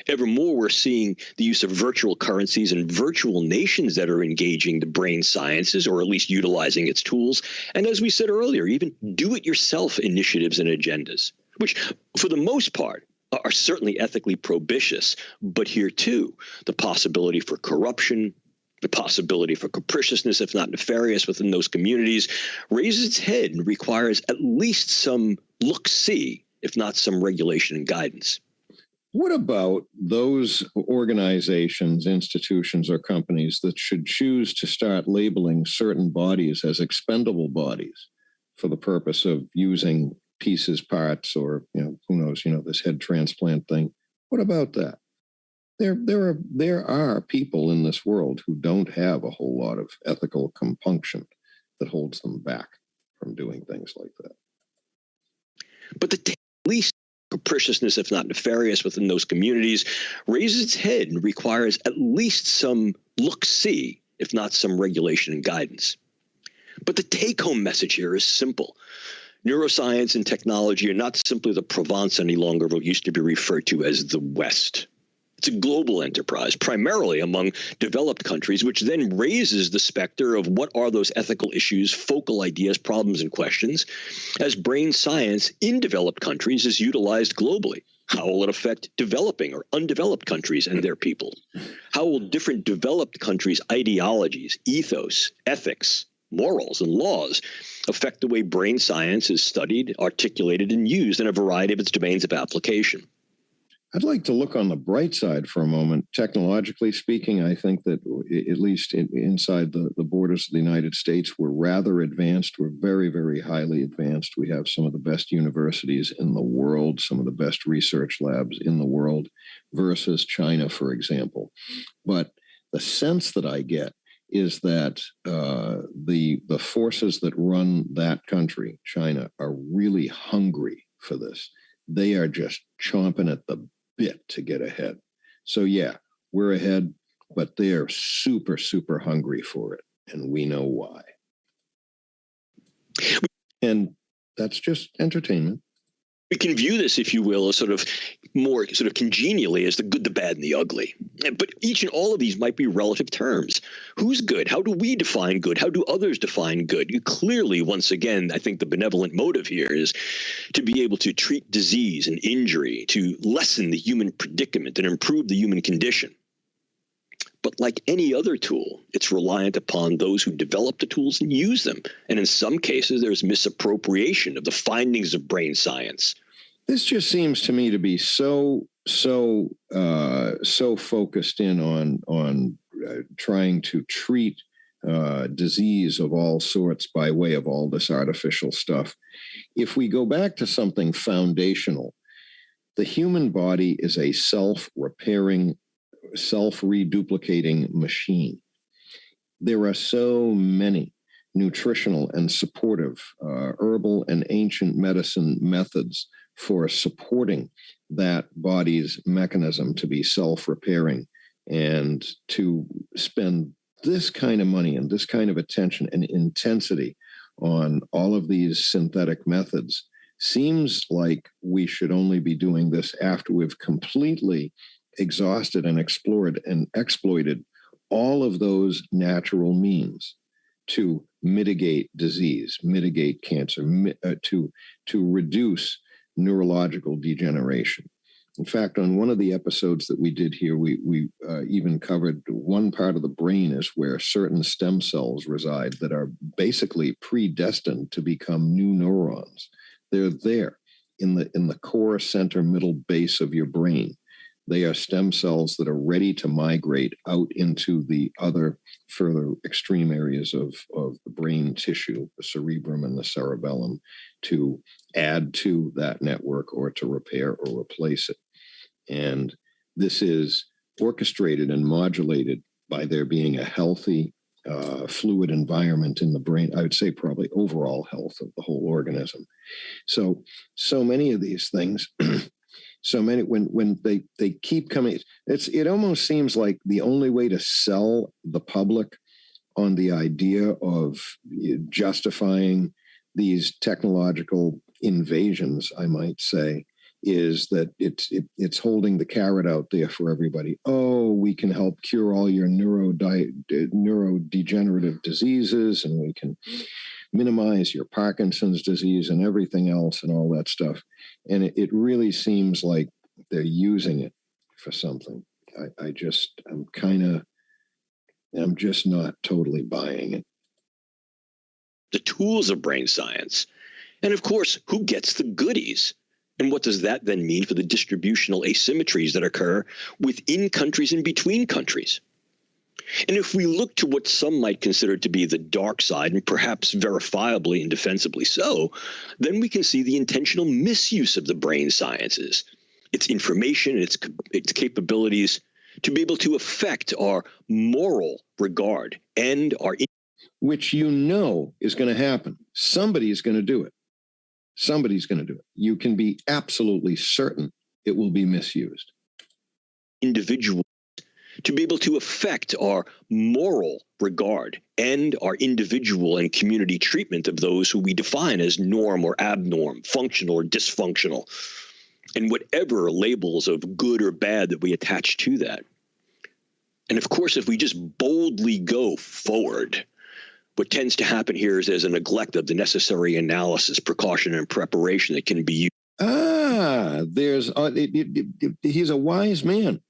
Evermore, we're seeing the use of virtual currencies and virtual nations that are engaging the brain sciences, or at least utilizing its tools. And as we said earlier, even do-it-yourself initiatives and agendas, which for the most part are certainly ethically probitious. But here, too, the possibility for corruption, the possibility for capriciousness, if not nefarious, within those communities raises its head and requires at least some look-see, if not some regulation and guidance. What about those organizations, institutions, or companies that should choose to start labeling certain bodies as expendable bodies for the purpose of using pieces, parts, or, who knows, this head transplant thing? What about that? There are people in this world who don't have a whole lot of ethical compunction that holds them back from doing things like that. But the least capriciousness, if not nefarious, within those communities raises its head and requires at least some look-see, if not some regulation and guidance. But the take-home message here is simple. Neuroscience and technology are not simply the Provence any longer, what used to be referred to as the West. It's a global enterprise, primarily among developed countries, which then raises the specter of what are those ethical issues, focal ideas, problems, and questions, as brain science in developed countries is utilized globally. How will it affect developing or undeveloped countries and their people? How will different developed countries' ideologies, ethos, ethics, morals, and laws affect the way brain science is studied, articulated, and used in a variety of its domains of application? I'd like to look on the bright side for a moment. Technologically speaking, I think that at least inside the borders of the United States, we're rather advanced. We're very, very highly advanced. We have some of the best universities in the world, some of the best research labs in the world versus China, for example. But the sense that I get is that the forces that run that country, China, are really hungry for this. They are just chomping at the bit to get ahead. So yeah, we're ahead, but they're super, super hungry for it. And we know why. And that's just entertainment. We can view this, if you will, as sort of more sort of congenially as the good, the bad, and the ugly. But each and all of these might be relative terms. Who's good? How do we define good? How do others define good? Clearly, once again, I think the benevolent motive here is to be able to treat disease and injury, to lessen the human predicament and improve the human condition. But like any other tool, it's reliant upon those who develop the tools and use them. And in some cases, there's misappropriation of the findings of brain science. This just seems to me to be so focused in on trying to treat disease of all sorts by way of all this artificial stuff. If we go back to something foundational, the human body is a self-repairing, self-reduplicating machine. There are so many nutritional and supportive herbal and ancient medicine methods for supporting that body's mechanism to be self-repairing, and to spend this kind of money and this kind of attention and intensity on all of these synthetic methods seems like we should only be doing this after we've completely exhausted and explored and exploited all of those natural means to mitigate disease, mitigate cancer, to reduce neurological degeneration. In fact, on one of the episodes that we did here, we even covered one part of the brain is where certain stem cells reside that are basically predestined to become new neurons. They're there in the core center middle base of your brain. They are stem cells that are ready to migrate out into the other further extreme areas of the brain tissue, the cerebrum and the cerebellum, to add to that network or to repair or replace it. And this is orchestrated and modulated by there being a healthy, fluid environment in the brain. I would say probably overall health of the whole organism. So many of these things, so many, when they keep coming, it almost seems like the only way to sell the public on the idea of justifying these technological invasions, I might say, is that it's holding the carrot out there for everybody. Oh, we can help cure all your neurodegenerative diseases, and we can minimize your Parkinson's disease and everything else and all that stuff. And it really seems like they're using it for something. I'm just not totally buying it. The tools of brain science. And of course, who gets the goodies? And what does that then mean for the distributional asymmetries that occur within countries and between countries? And if we look to what some might consider to be the dark side, and perhaps verifiably and defensibly so, then we can see the intentional misuse of the brain sciences, its information, its capabilities to be able to affect our moral regard and our... Which is going to happen. Somebody's going to do it. Somebody's going to do it. You can be absolutely certain it will be misused. Individuals to be able to affect our moral regard and our individual and community treatment of those who we define as norm or abnorm, functional or dysfunctional, and whatever labels of good or bad that we attach to that. And of course, if we just boldly go forward, what tends to happen here is there's a neglect of the necessary analysis, precaution, and preparation that can be used. He's a wise man.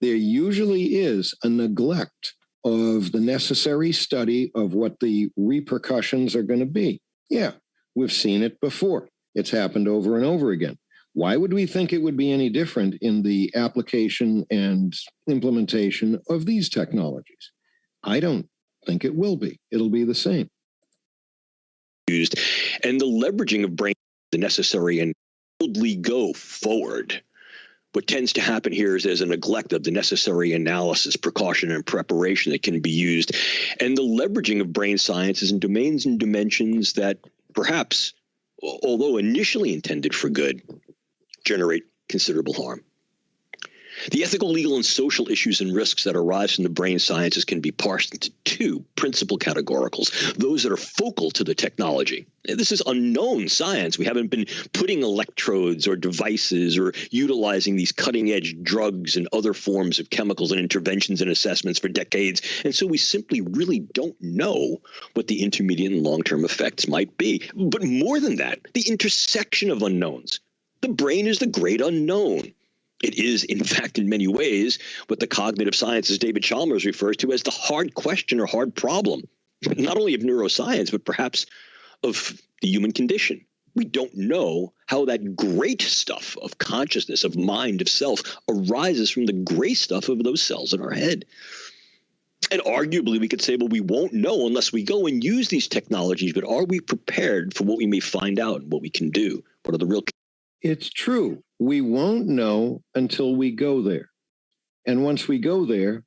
There usually is a neglect of the necessary study of what the repercussions are going to be. Yeah, we've seen it before. It's happened over and over again. Why would we think it would be any different in the application and implementation of these technologies? I don't think it will be. It'll be the same. Used, and the leveraging of brain the necessary and boldly go forward. What tends to happen here is there's a neglect of the necessary analysis, precaution, and preparation that can be used, and the leveraging of brain sciences in domains and dimensions that perhaps, although initially intended for good, generate considerable harm. The ethical, legal, and social issues and risks that arise from the brain sciences can be parsed into two principal categoricals, those that are focal to the technology. This is unknown science. We haven't been putting electrodes or devices or utilizing these cutting-edge drugs and other forms of chemicals and interventions and assessments for decades, and so we simply really don't know what the intermediate and long-term effects might be. But more than that, the intersection of unknowns. The brain is the great unknown. It is, in fact, in many ways, what the cognitive sciences David Chalmers refers to as the hard question or hard problem, not only of neuroscience, but perhaps of the human condition. We don't know how that great stuff of consciousness, of mind, of self, arises from the gray stuff of those cells in our head. And arguably, we could say, well, we won't know unless we go and use these technologies, but are we prepared for what we may find out and what we can do? What are the real... It's true. We won't know until we go there. And once we go there,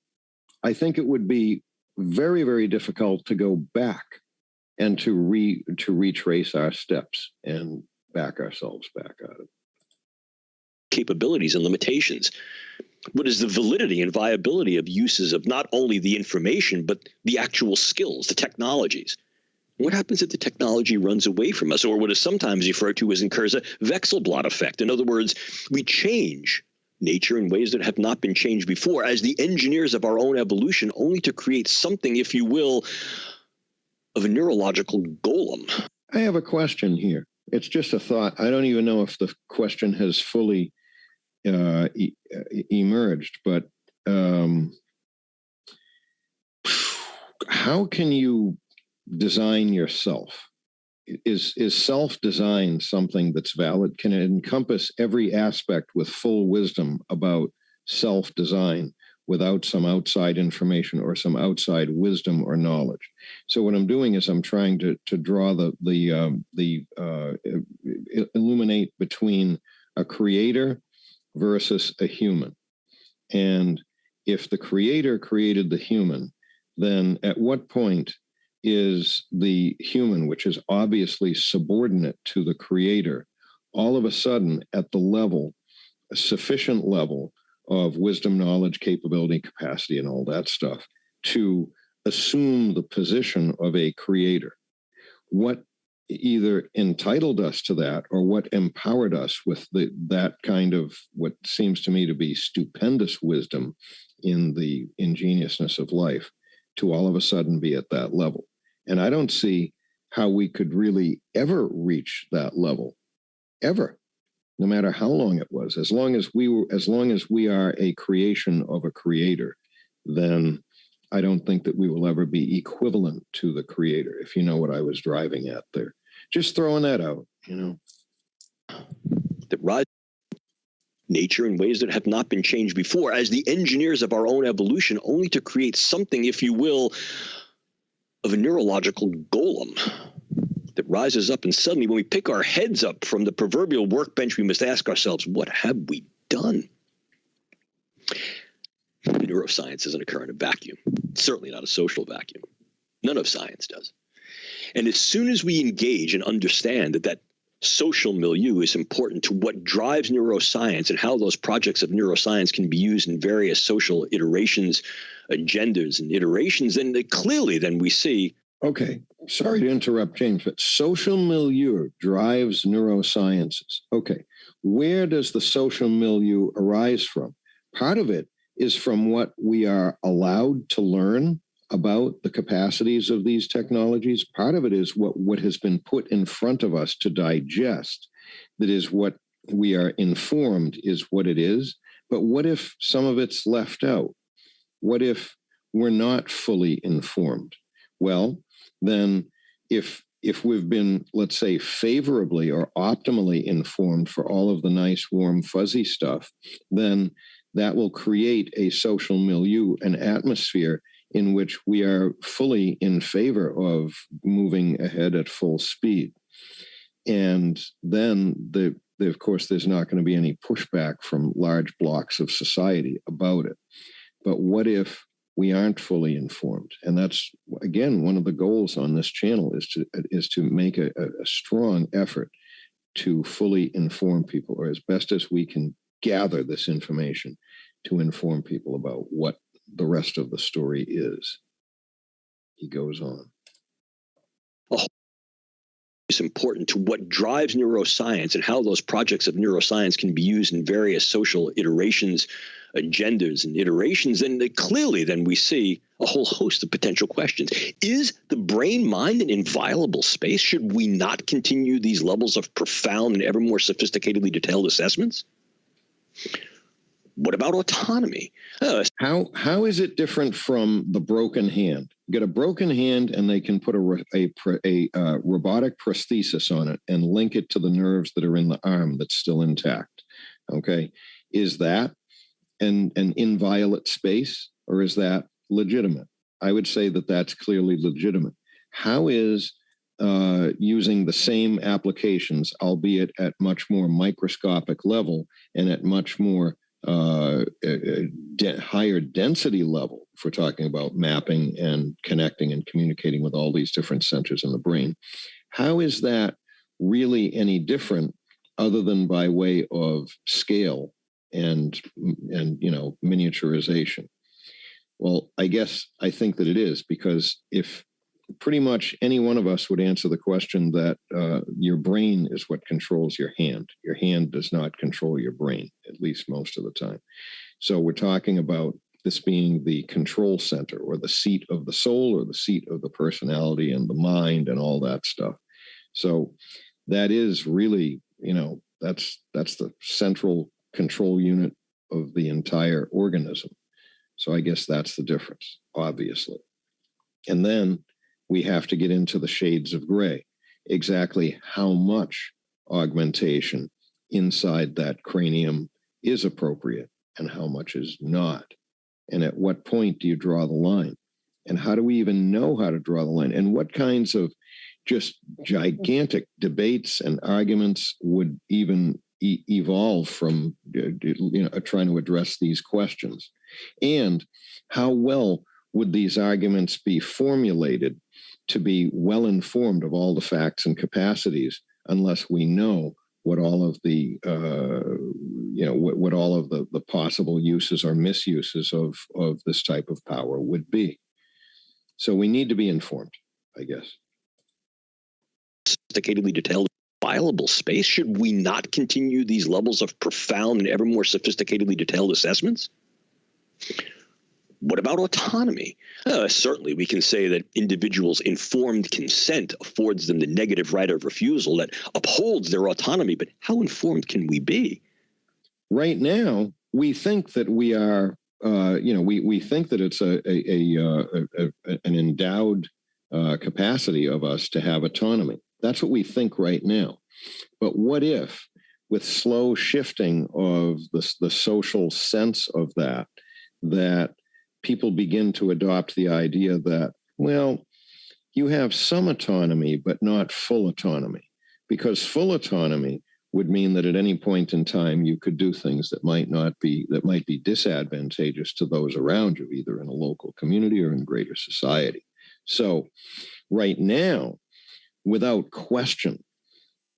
I think it would be very, very difficult to go back and to retrace our steps and back ourselves back out of it. Capabilities and limitations. What is the validity and viability of uses of not only the information, but the actual skills, the technologies? What happens if the technology runs away from us, or what is sometimes referred to as incurs a Wechselblad effect? In other words, we change nature in ways that have not been changed before as the engineers of our own evolution, only to create something, if you will, of a neurological golem. I have a question here. It's just a thought. I don't even know if the question has fully emerged, but how can you design yourself? Is self-design something that's valid? Can it encompass every aspect with full wisdom about self-design without some outside information or some outside wisdom or knowledge? So what I'm doing is I'm trying to draw illuminate between a creator versus a human. And if the creator created the human, then at what point is the human, which is obviously subordinate to the creator, all of a sudden at the level, a sufficient level of wisdom, knowledge, capability, capacity, and all that stuff to assume the position of a creator? What either entitled us to that or what empowered us with that kind of what seems to me to be stupendous wisdom in the ingeniousness of life to all of a sudden be at that level? And I don't see how we could really ever reach that level, ever, no matter how long it was. As long as we are a creation of a creator, then I don't think that we will ever be equivalent to the creator, if you know what I was driving at there. Just throwing that out, you know. That rise nature in ways that have not been changed before as the engineers of our own evolution, only to create something, if you will, of a neurological golem that rises up, and suddenly when we pick our heads up from the proverbial workbench, we must ask ourselves, what have we done? Neuroscience doesn't occur in a vacuum, certainly not a social vacuum. None of science does. And as soon as we engage and understand that social milieu is important to what drives neuroscience and how those projects of neuroscience can be used in various social iterations, agendas, and iterations, then clearly we see. Okay, sorry to interrupt, James, but social milieu drives neurosciences. Okay, where does the social milieu arise from? Part of it is from what we are allowed to learn about the capacities of these technologies. Part of it is what has been put in front of us to digest. That is what we are informed is what it is. But what if some of it's left out? What if we're not fully informed? Well, then if if we've been, let's say, favorably or optimally informed for all of the nice, warm, fuzzy stuff, then that will create a social milieu, an atmosphere in which we are fully in favor of moving ahead at full speed. And then, of course, there's not going to be any pushback from large blocks of society about it. But what if we aren't fully informed? And that's, again, one of the goals on this channel is to make a strong effort to fully inform people, or as best as we can gather this information to inform people about what the rest of the story is. He goes on. It's important to what drives neuroscience and how those projects of neuroscience can be used in various social iterations, agendas, and iterations. And clearly, then we see a whole host of potential questions. Is the brain mind an inviolable space? Should we not continue these levels of profound and ever more sophisticatedly detailed assessments? What about autonomy? How is it different from the broken hand? You get a broken hand, and they can put a robotic prosthesis on it and link it to the nerves that are in the arm that's still intact. Okay, is that an inviolate space, or is that legitimate? I would say that that's clearly legitimate. How is using the same applications, albeit at much more microscopic level and at much more higher density level, if we're talking about mapping and connecting and communicating with all these different centers in the brain, how is that really any different other than by way of scale and miniaturization? Well, I think that it is, because if pretty much any one of us would answer the question that your brain is what controls your hand. Your hand does not control your brain, at least most of the time. So we're talking about this being the control center, or the seat of the soul, or the seat of the personality and the mind and all that stuff. So that is really, that's the central control unit of the entire organism. So I guess that's the difference, obviously. And then we have to get into the shades of gray. Exactly how much augmentation inside that cranium is appropriate and how much is not. And at what point do you draw the line? And how do we even know how to draw the line? And what kinds of just gigantic debates and arguments would even evolve from trying to address these questions? And how well would these arguments be formulated to be well informed of all the facts and capacities, unless we know what all of the what all of the possible uses or misuses of this type of power would be? So we need to be informed, I guess. Sophisticatedly detailed, viable space. Should we not continue these levels of profound and ever more sophisticatedly detailed assessments? What about autonomy? Certainly, we can say that individuals' informed consent affords them the negative right of refusal that upholds their autonomy. But how informed can we be? Right now, we think that we are. We think that it's an endowed capacity of us to have autonomy. That's what we think right now. But what if, with slow shifting of the social sense of that people begin to adopt the idea that, well, you have some autonomy, but not full autonomy, because full autonomy would mean that at any point in time you could do things that might be disadvantageous to those around you, either in a local community or in greater society. So right now, without question,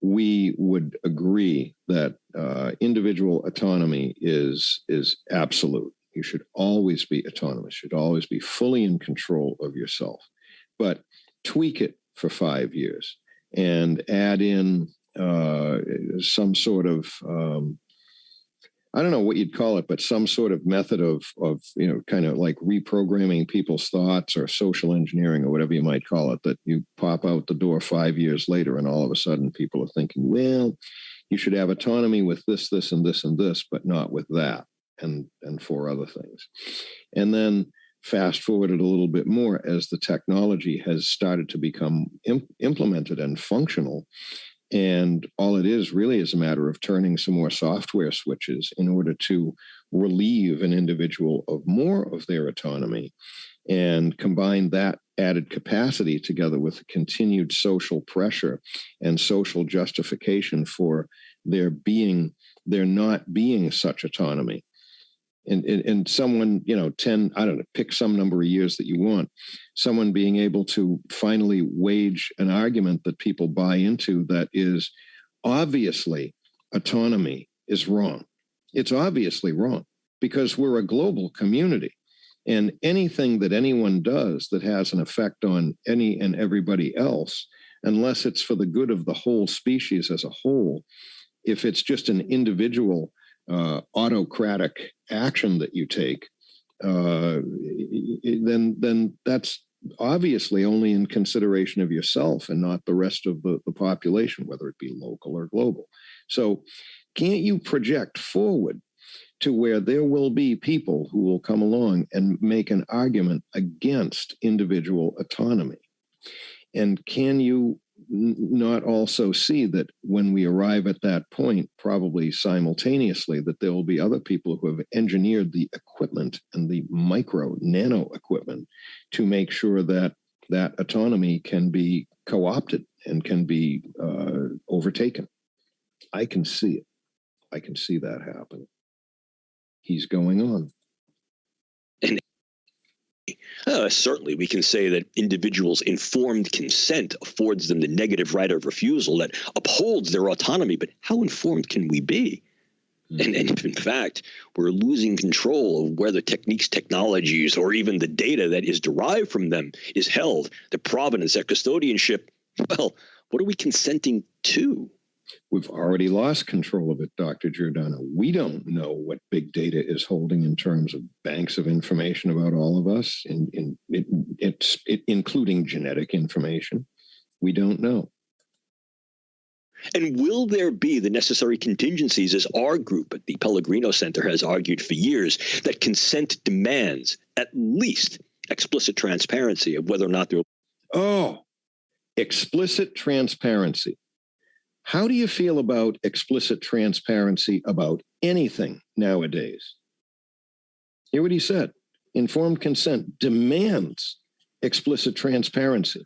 we would agree that individual autonomy is absolute. You should always be autonomous, should always be fully in control of yourself. But tweak it for 5 years and add in some sort of, I don't know what you'd call it, but some sort of method of kind of like reprogramming people's thoughts, or social engineering, or whatever you might call it, that you pop out the door 5 years later and all of a sudden people are thinking, well, you should have autonomy with this, this, and this, and this, but not with that. And 4 other things. And then fast forwarded a little bit more as the technology has started to become implemented and functional. And all it is really is a matter of turning some more software switches in order to relieve an individual of more of their autonomy and combine that added capacity together with continued social pressure and social justification for there not being such autonomy. And someone, 10, I don't know, pick some number of years that you want, someone being able to finally wage an argument that people buy into that is obviously autonomy is wrong. It's obviously wrong because we're a global community, and anything that anyone does that has an effect on any and everybody else, unless it's for the good of the whole species as a whole, if it's just an individual autocratic action that you take, then that's obviously only in consideration of yourself and not the rest of the population, whether it be local or global. So can't you project forward to where there will be people who will come along and make an argument against individual autonomy? And can you not also see that when we arrive at that point, probably simultaneously, that there will be other people who have engineered the equipment and the nano equipment to make sure that that autonomy can be co-opted and can be overtaken? I can see it. I can see that happening. He's going on. Certainly, we can say that individuals' informed consent affords them the negative right of refusal that upholds their autonomy. But how informed can we be? And in fact, we're losing control of where the techniques, technologies, or even the data that is derived from them is held, the provenance, their custodianship. Well, what are we consenting to? We've already lost control of it, Dr. Giordano. We don't know what big data is holding in terms of banks of information about all of us, including genetic information. We don't know. And will there be the necessary contingencies, as our group at the Pellegrino Center has argued for years, that consent demands at least explicit transparency of whether or not there will... explicit transparency. How do you feel about explicit transparency about anything nowadays? Hear what he said. Informed consent demands explicit transparency.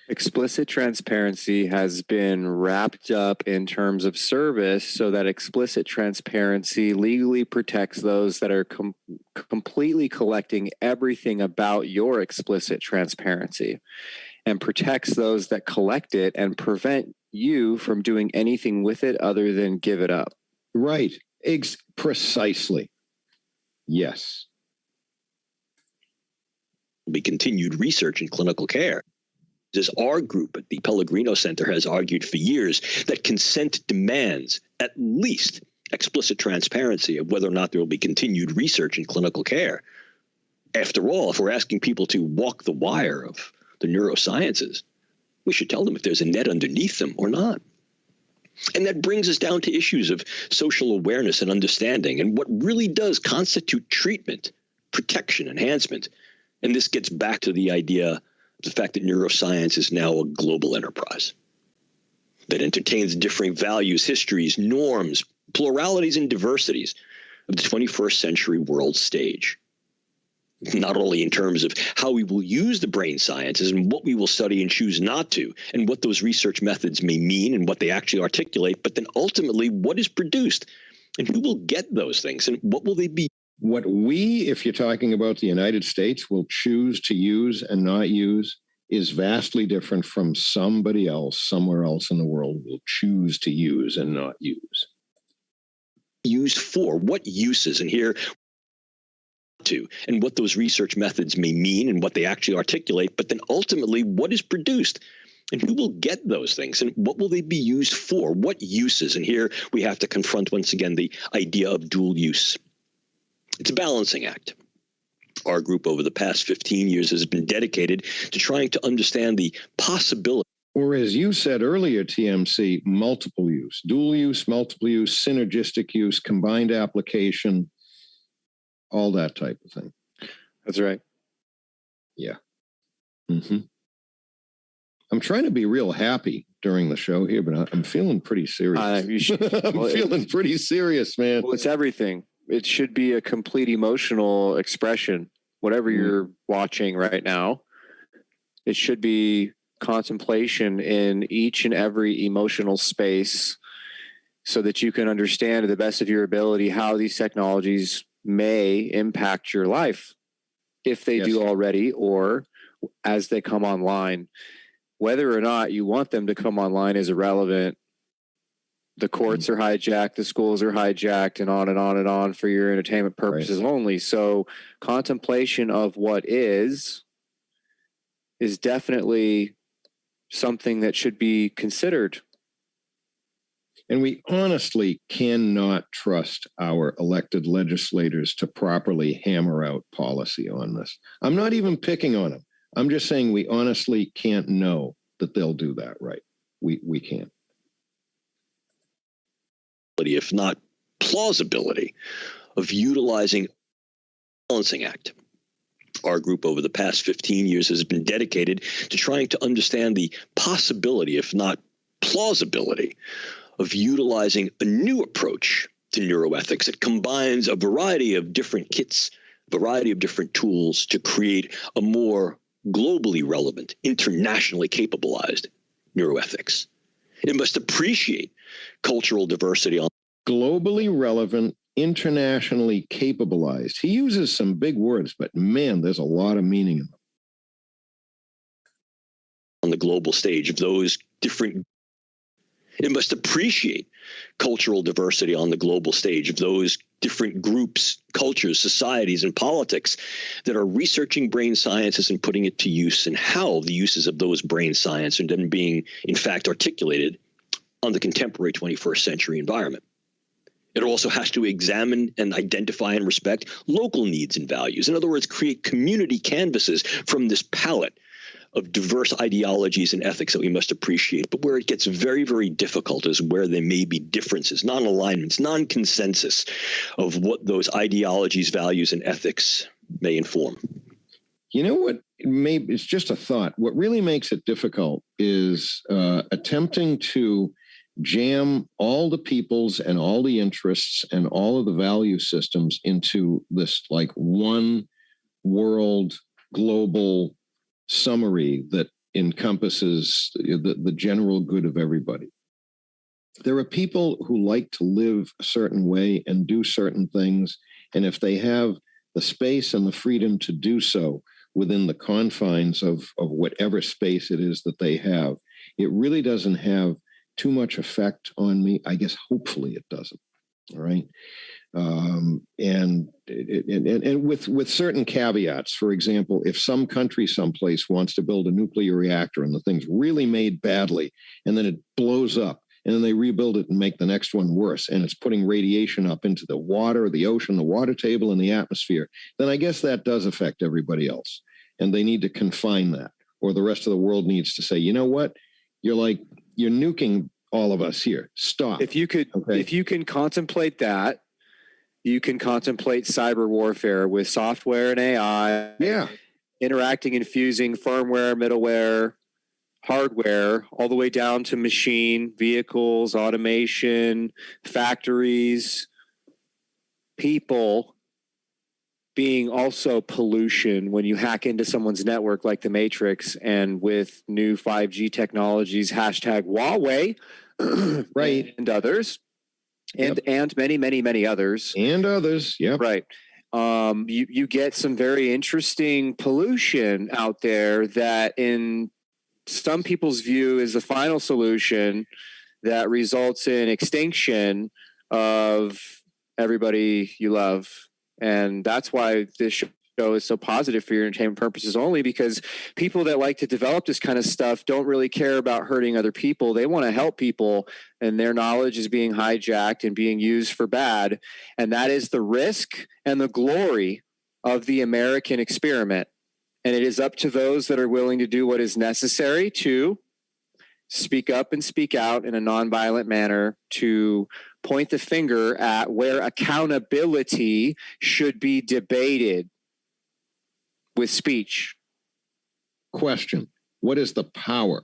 Explicit transparency has been wrapped up in terms of service so that explicit transparency legally protects those that are completely collecting everything about your explicit transparency, and protects those that collect it and prevent you from doing anything with it other than give it up. Right. Precisely. Yes. Be continued research in clinical care. As our group at the Pellegrino Center has argued for years, that consent demands at least explicit transparency of whether or not there will be continued research in clinical care. After all, if we're asking people to walk the wire of the neurosciences, we should tell them if there's a net underneath them or not. And that brings us down to issues of social awareness and understanding and what really does constitute treatment, protection, enhancement. And this gets back to the idea of the fact that neuroscience is now a global enterprise that entertains differing values, histories, norms, pluralities, and diversities of the 21st century world stage. Not only in terms of how we will use the brain sciences and what we will study and choose not to, and what those research methods may mean and what they actually articulate, but then ultimately what is produced and who will get those things and what will they be? What we, if you're talking about the United States, will choose to use and not use is vastly different from somebody else, somewhere else in the world will choose to use and not use. Used for what uses? And here, to and what those research methods may mean and what they actually articulate, but then ultimately what is produced and who will get those things and what will they be used for? What uses? And here we have to confront once again the idea of dual use. It's a balancing act. Our group over the past 15 years has been dedicated to trying to understand the possibility. Or as you said earlier, TMC, multiple use, dual use, multiple use, synergistic use, combined application, all that type of thing. That's right. Yeah. Mm-hmm. I'm trying to be real happy during the show here, but I'm feeling pretty serious. I'm feeling pretty serious, man. Well, it's everything. It should be a complete emotional expression. Whatever you're watching right now, it should be contemplation in each and every emotional space so that you can understand to the best of your ability how these technologies may impact your life, if they do already, or as they come online. Whether or not you want them to come online is irrelevant. The courts are hijacked, the schools are hijacked, and on and on and on for your entertainment purposes only. So contemplation of what is definitely something that should be considered. And we honestly cannot trust our elected legislators to properly hammer out policy on this. I'm not even picking on them. I'm just saying we honestly can't know that they'll do that right. We can't. If not plausibility, of utilizing the balancing act. Our group over the past 15 years has been dedicated to trying to understand the possibility, if not plausibility, of utilizing a new approach to neuroethics that combines a variety of different kits, a variety of different tools to create a more globally relevant, internationally capabilized neuroethics. It must appreciate cultural diversity on globally relevant, internationally capabilized. He uses some big words, but man, there's a lot of meaning in them. On the global stage of those different. It must appreciate cultural diversity on the global stage of those different groups, cultures, societies, and politics that are researching brain sciences and putting it to use, and how the uses of those brain science are then being, in fact, articulated on the contemporary 21st century environment. It also has to examine and identify and respect local needs and values. In other words, create community canvases from this palette of diverse ideologies and ethics that we must appreciate. But where it gets very, very difficult is where there may be differences, non-alignments, non-consensus of what those ideologies, values, and ethics may inform. You know what? It's just a thought. What really makes it difficult is attempting to jam all the peoples and all the interests and all of the value systems into this like one world global summary that encompasses the general good of everybody. There are people who like to live a certain way and do certain things, and if they have the space and the freedom to do so within the confines of whatever space it is that they have, it really doesn't have too much effect on me. I guess hopefully it doesn't. All right. And with certain caveats. For example, if some country someplace wants to build a nuclear reactor and the thing's really made badly, and then it blows up, and then they rebuild it and make the next one worse, and it's putting radiation up into the water, the ocean, the water table, and the atmosphere, then I guess that does affect everybody else. And they need to confine that, or the rest of the world needs to say, you know what? You're nuking all of us here. Stop. If you can contemplate that, you can contemplate cyber warfare with software and AI. Yeah. Interacting and fusing firmware, middleware, hardware, all the way down to machine, vehicles, automation, factories, people being also pollution when you hack into someone's network like the Matrix, and with new 5G technologies, hashtag Huawei, right, and others. And many others. And others, yeah. Right. You get some very interesting pollution out there that in some people's view is the final solution that results in extinction of everybody you love. And that's why this show is so positive for your entertainment purposes only, because people that like to develop this kind of stuff don't really care about hurting other people. They want to help people, and their knowledge is being hijacked and being used for bad. And that is the risk and the glory of the American experiment. And it is up to those that are willing to do what is necessary to speak up and speak out in a nonviolent manner, to point the finger at where accountability should be debated with speech, question, what is the power?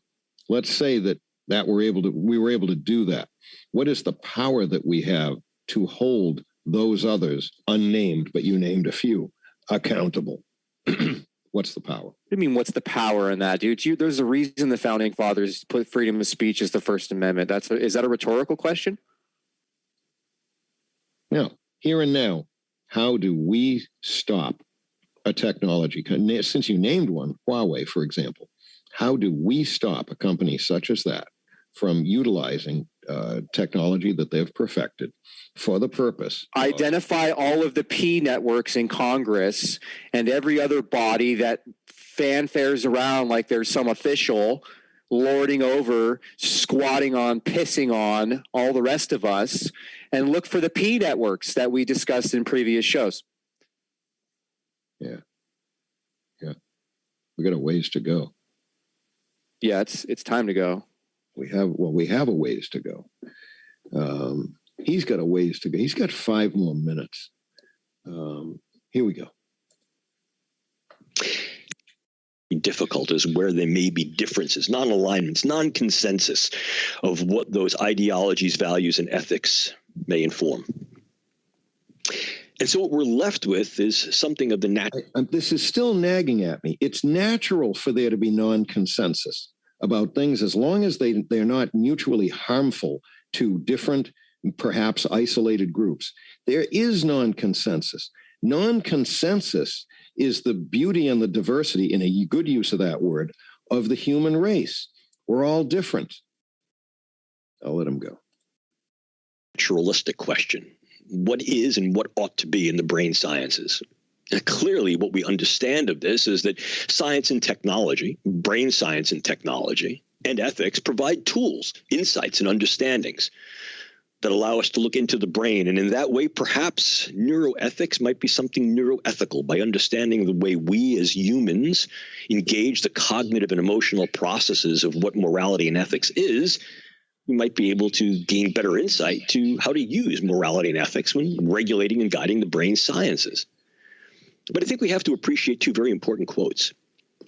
Let's say that we were able to do that. What is the power that we have to hold those others, unnamed, but you named a few, accountable? What's the power? I mean, what's the power in that, dude? There's a reason the founding fathers put freedom of speech as the First Amendment. Is that a rhetorical question? No. Here and now, how do we stop a technology? Since you named one, Huawei, for example, how do we stop a company such as that from utilizing technology that they've perfected for the purpose? Identify all of the P networks in Congress and every other body that fanfares around like there's some official lording over, squatting on, pissing on all the rest of us, and look for the P networks that we discussed in previous shows. Yeah. We got a ways to go. Yeah, it's time to go. We have a ways to go. He's got a ways to go. He's got 5 more minutes. Here we go. Difficult is where there may be differences, non-alignments, non-consensus of what those ideologies, values, and ethics may inform. And so what we're left with is something of the natural. This is still nagging at me. It's natural for there to be non-consensus about things as long as they're not mutually harmful to different, perhaps isolated groups. There is non-consensus. Non-consensus is the beauty and the diversity, in a good use of that word, of the human race. We're all different. I'll let him go. Naturalistic question. What is and what ought to be in the brain sciences? And clearly, what we understand of this is that science and technology, brain science and technology, and ethics provide tools, insights, and understandings that allow us to look into the brain. And in that way, perhaps neuroethics might be something neuroethical. By understanding the way we as humans engage the cognitive and emotional processes of what morality and ethics is, we might be able to gain better insight to how to use morality and ethics when regulating and guiding the brain sciences. But I think we have to appreciate 2 very important quotes.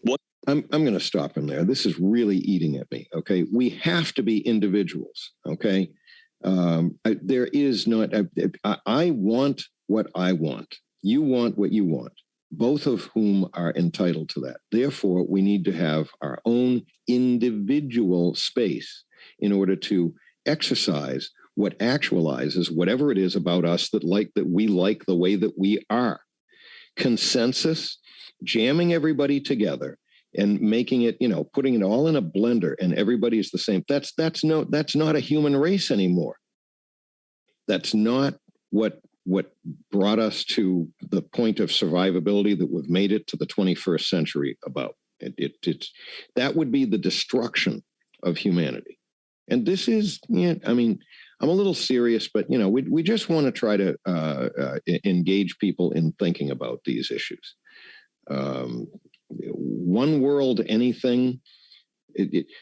One, I'm going to stop him there. This is really eating at me. Okay. We have to be individuals. Okay. There is not, I want what I want. You want what you want, both of whom are entitled to that. Therefore, we need to have our own individual space in order to exercise what actualizes whatever it is about us that we like the way that we are. Consensus, jamming everybody together and making it, putting it all in a blender and everybody's the same. That's not a human race anymore. That's not what brought us to the point of survivability that we've made it to the 21st century about. It's that would be the destruction of humanity. And this is, I'm a little serious, but we just want to try to engage people in thinking about these issues. One world, anything.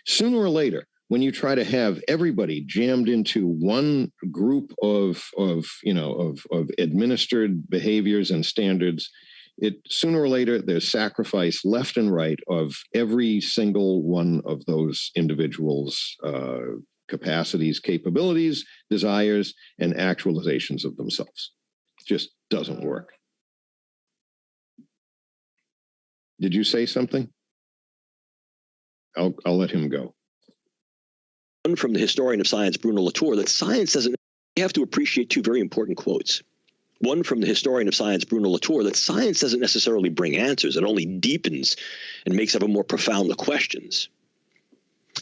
Sooner or later, when you try to have everybody jammed into one group of administered behaviors and standards, sooner or later there's sacrifice left and right of every single one of those individuals' capacities, capabilities, desires, and actualizations of themselves. It just doesn't work. Did you say something? I'll let him go. From the historian of science, Bruno Latour, that science doesn't. You have to appreciate 2 very important quotes. One from the historian of science, Bruno Latour, that science doesn't necessarily bring answers. It only deepens and makes ever more profound the questions.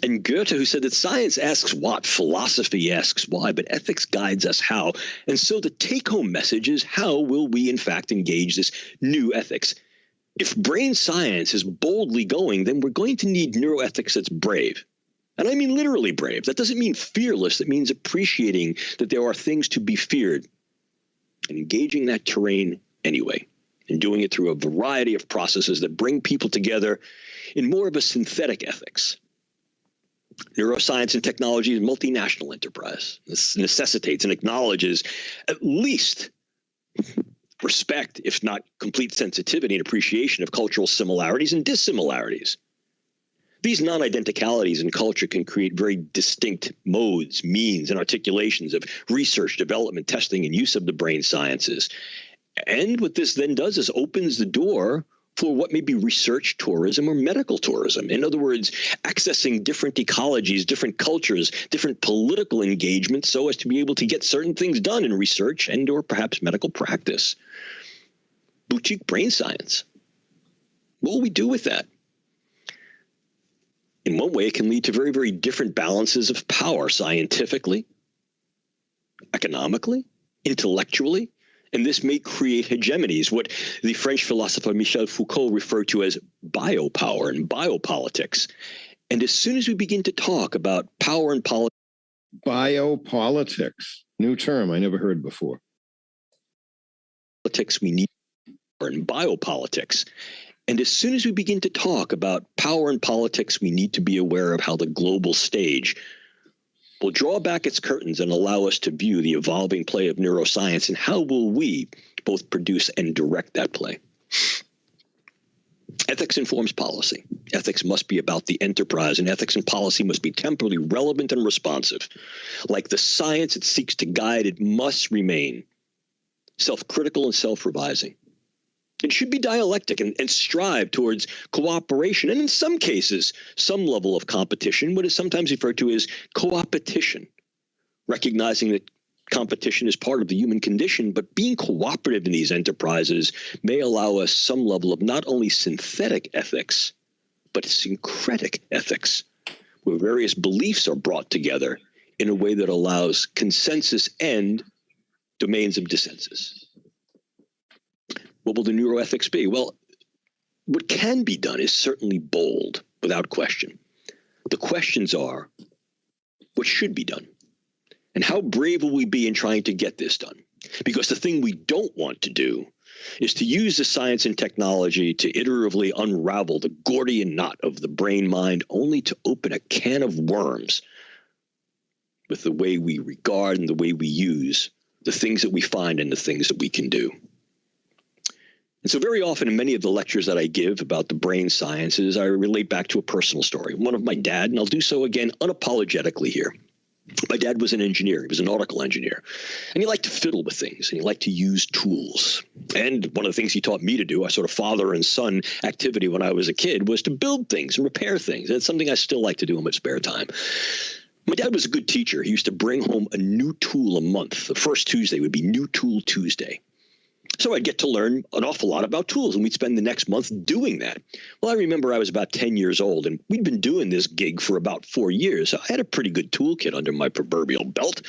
And Goethe, who said that science asks what, philosophy asks why, but ethics guides us how. And so the take-home message is, how will we in fact engage this new ethics? If brain science is boldly going, then we're going to need neuroethics that's brave. And I mean literally brave. That doesn't mean fearless. That means appreciating that there are things to be feared and engaging that terrain anyway, and doing it through a variety of processes that bring people together in more of a synthetic ethics. Neuroscience and technology is a multinational enterprise. This necessitates and acknowledges at least respect, if not complete sensitivity and appreciation of cultural similarities and dissimilarities. These non-identicalities in culture can create very distinct modes, means, and articulations of research, development, testing, and use of the brain sciences. And what this then does is opens the door for what may be research tourism or medical tourism. In other words, accessing different ecologies, different cultures, different political engagements so as to be able to get certain things done in research and or perhaps medical practice. Boutique brain science. What will we do with that? In one way, it can lead to very, very different balances of power scientifically, economically, intellectually, and this may create hegemonies, what the French philosopher Michel Foucault referred to as biopower and biopolitics. And as soon as we begin to talk about power and politics, biopolitics, new term I never heard before. We need power and biopolitics. And as soon as we begin to talk about power and politics, we need to be aware of how the global stage will draw back its curtains and allow us to view the evolving play of neuroscience, and how will we both produce and direct that play. Ethics informs policy. Ethics must be about the enterprise, and ethics and policy must be temporally relevant and responsive. Like the science it seeks to guide, it must remain self-critical and self-revising. It should be dialectic and strive towards cooperation, and in some cases, some level of competition, what is sometimes referred to as co-opetition, recognizing that competition is part of the human condition, but being cooperative in these enterprises may allow us some level of not only synthetic ethics, but syncretic ethics, where various beliefs are brought together in a way that allows consensus and domains of dissensus. What will the neuroethics be? Well, what can be done is certainly bold, without question. The questions are, what should be done? And how brave will we be in trying to get this done? Because the thing we don't want to do is to use the science and technology to iteratively unravel the Gordian knot of the brain mind, only to open a can of worms with the way we regard and the way we use the things that we find and the things that we can do. And so very often in many of the lectures that I give about the brain sciences, I relate back to a personal story, one of my dad, and I'll do so again unapologetically here. My dad was an engineer. He was a nautical engineer. And he liked to fiddle with things, and he liked to use tools. And one of the things he taught me to do, a sort of father and son activity when I was a kid, was to build things and repair things. And it's something I still like to do in my spare time. My dad was a good teacher. He used to bring home a new tool a month. The first Tuesday would be New Tool Tuesday. So I'd get to learn an awful lot about tools, and we'd spend the next month doing that. Well, I remember I was about 10 years old, and we'd been doing this gig for about 4 years. So I had a pretty good toolkit under my proverbial belt.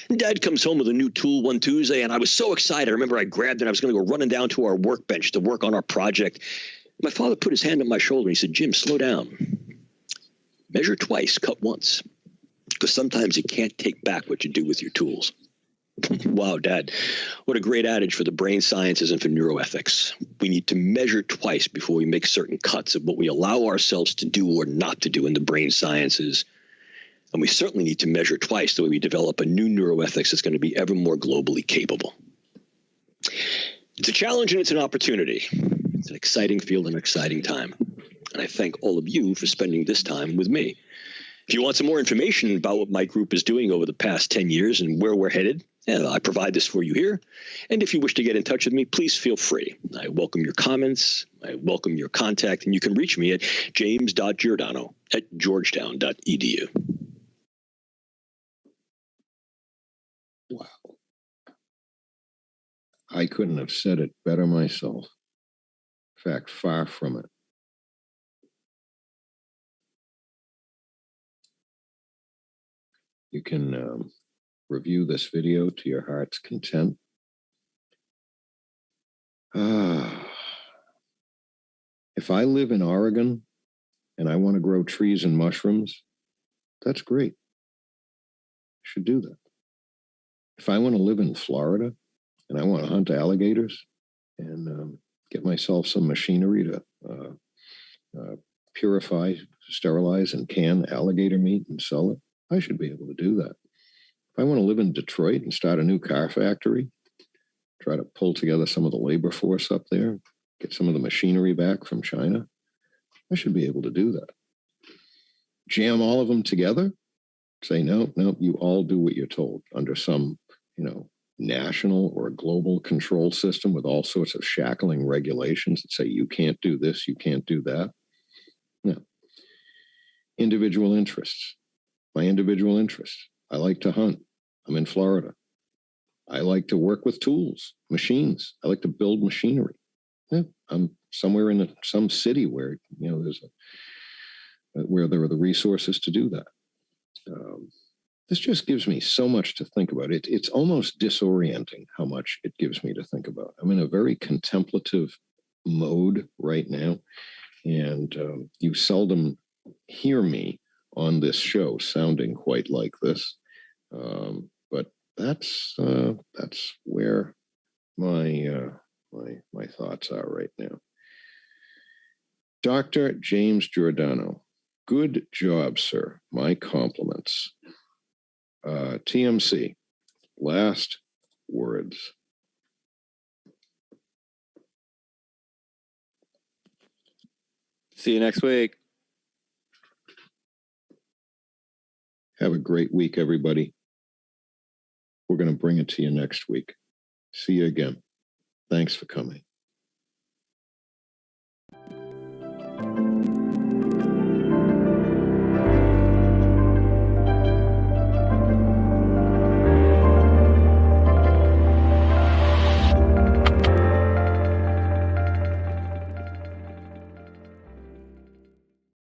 And Dad comes home with a new tool one Tuesday, and I was so excited. I remember I grabbed it. I was going to go running down to our workbench to work on our project. My father put his hand on my shoulder, and he said, "Jim, slow down. Measure twice, cut once. Because sometimes you can't take back what you do with your tools." Wow, Dad, what a great adage for the brain sciences and for neuroethics. We need to measure twice before we make certain cuts of what we allow ourselves to do or not to do in the brain sciences. And we certainly need to measure twice the way we develop a new neuroethics that's going to be ever more globally capable. It's a challenge and it's an opportunity. It's an exciting field and an exciting time. And I thank all of you for spending this time with me. If you want some more information about what my group is doing over the past 10 years and where we're headed, I provide this for you here. And if you wish to get in touch with me, please feel free. I welcome your comments. I welcome your contact. And you can reach me at james.giordano@georgetown.edu. Wow. I couldn't have said it better myself. In fact, far from it. You can review this video to your heart's content. If I live in Oregon and I want to grow trees and mushrooms, that's great. I should do that. If I want to live in Florida and I want to hunt alligators and get myself some machinery to purify, sterilize, and can alligator meat and sell it, I should be able to do that. If I want to live in Detroit and start a new car factory, try to pull together some of the labor force up there, get some of the machinery back from China, I should be able to do that. jam all of them together, say, no, you all do what you're told under some, national or global control system with all sorts of shackling regulations that say you can't do this, you can't do that. No. Individual interests. My individual interests. I like to hunt. I'm in Florida. I like to work with tools, machines. I like to build machinery. Yeah, I'm somewhere in some city where where there are the resources to do that. This just gives me so much to think about. It's almost disorienting how much it gives me to think about. I'm in a very contemplative mode right now, and you seldom hear me on this show sounding quite like this. But that's where my thoughts are right now. Dr. James Giordano, good job, sir. My compliments. TMC, last words. See you next week. Have a great week, everybody. We're going to bring it to you next week. See you again. Thanks for coming.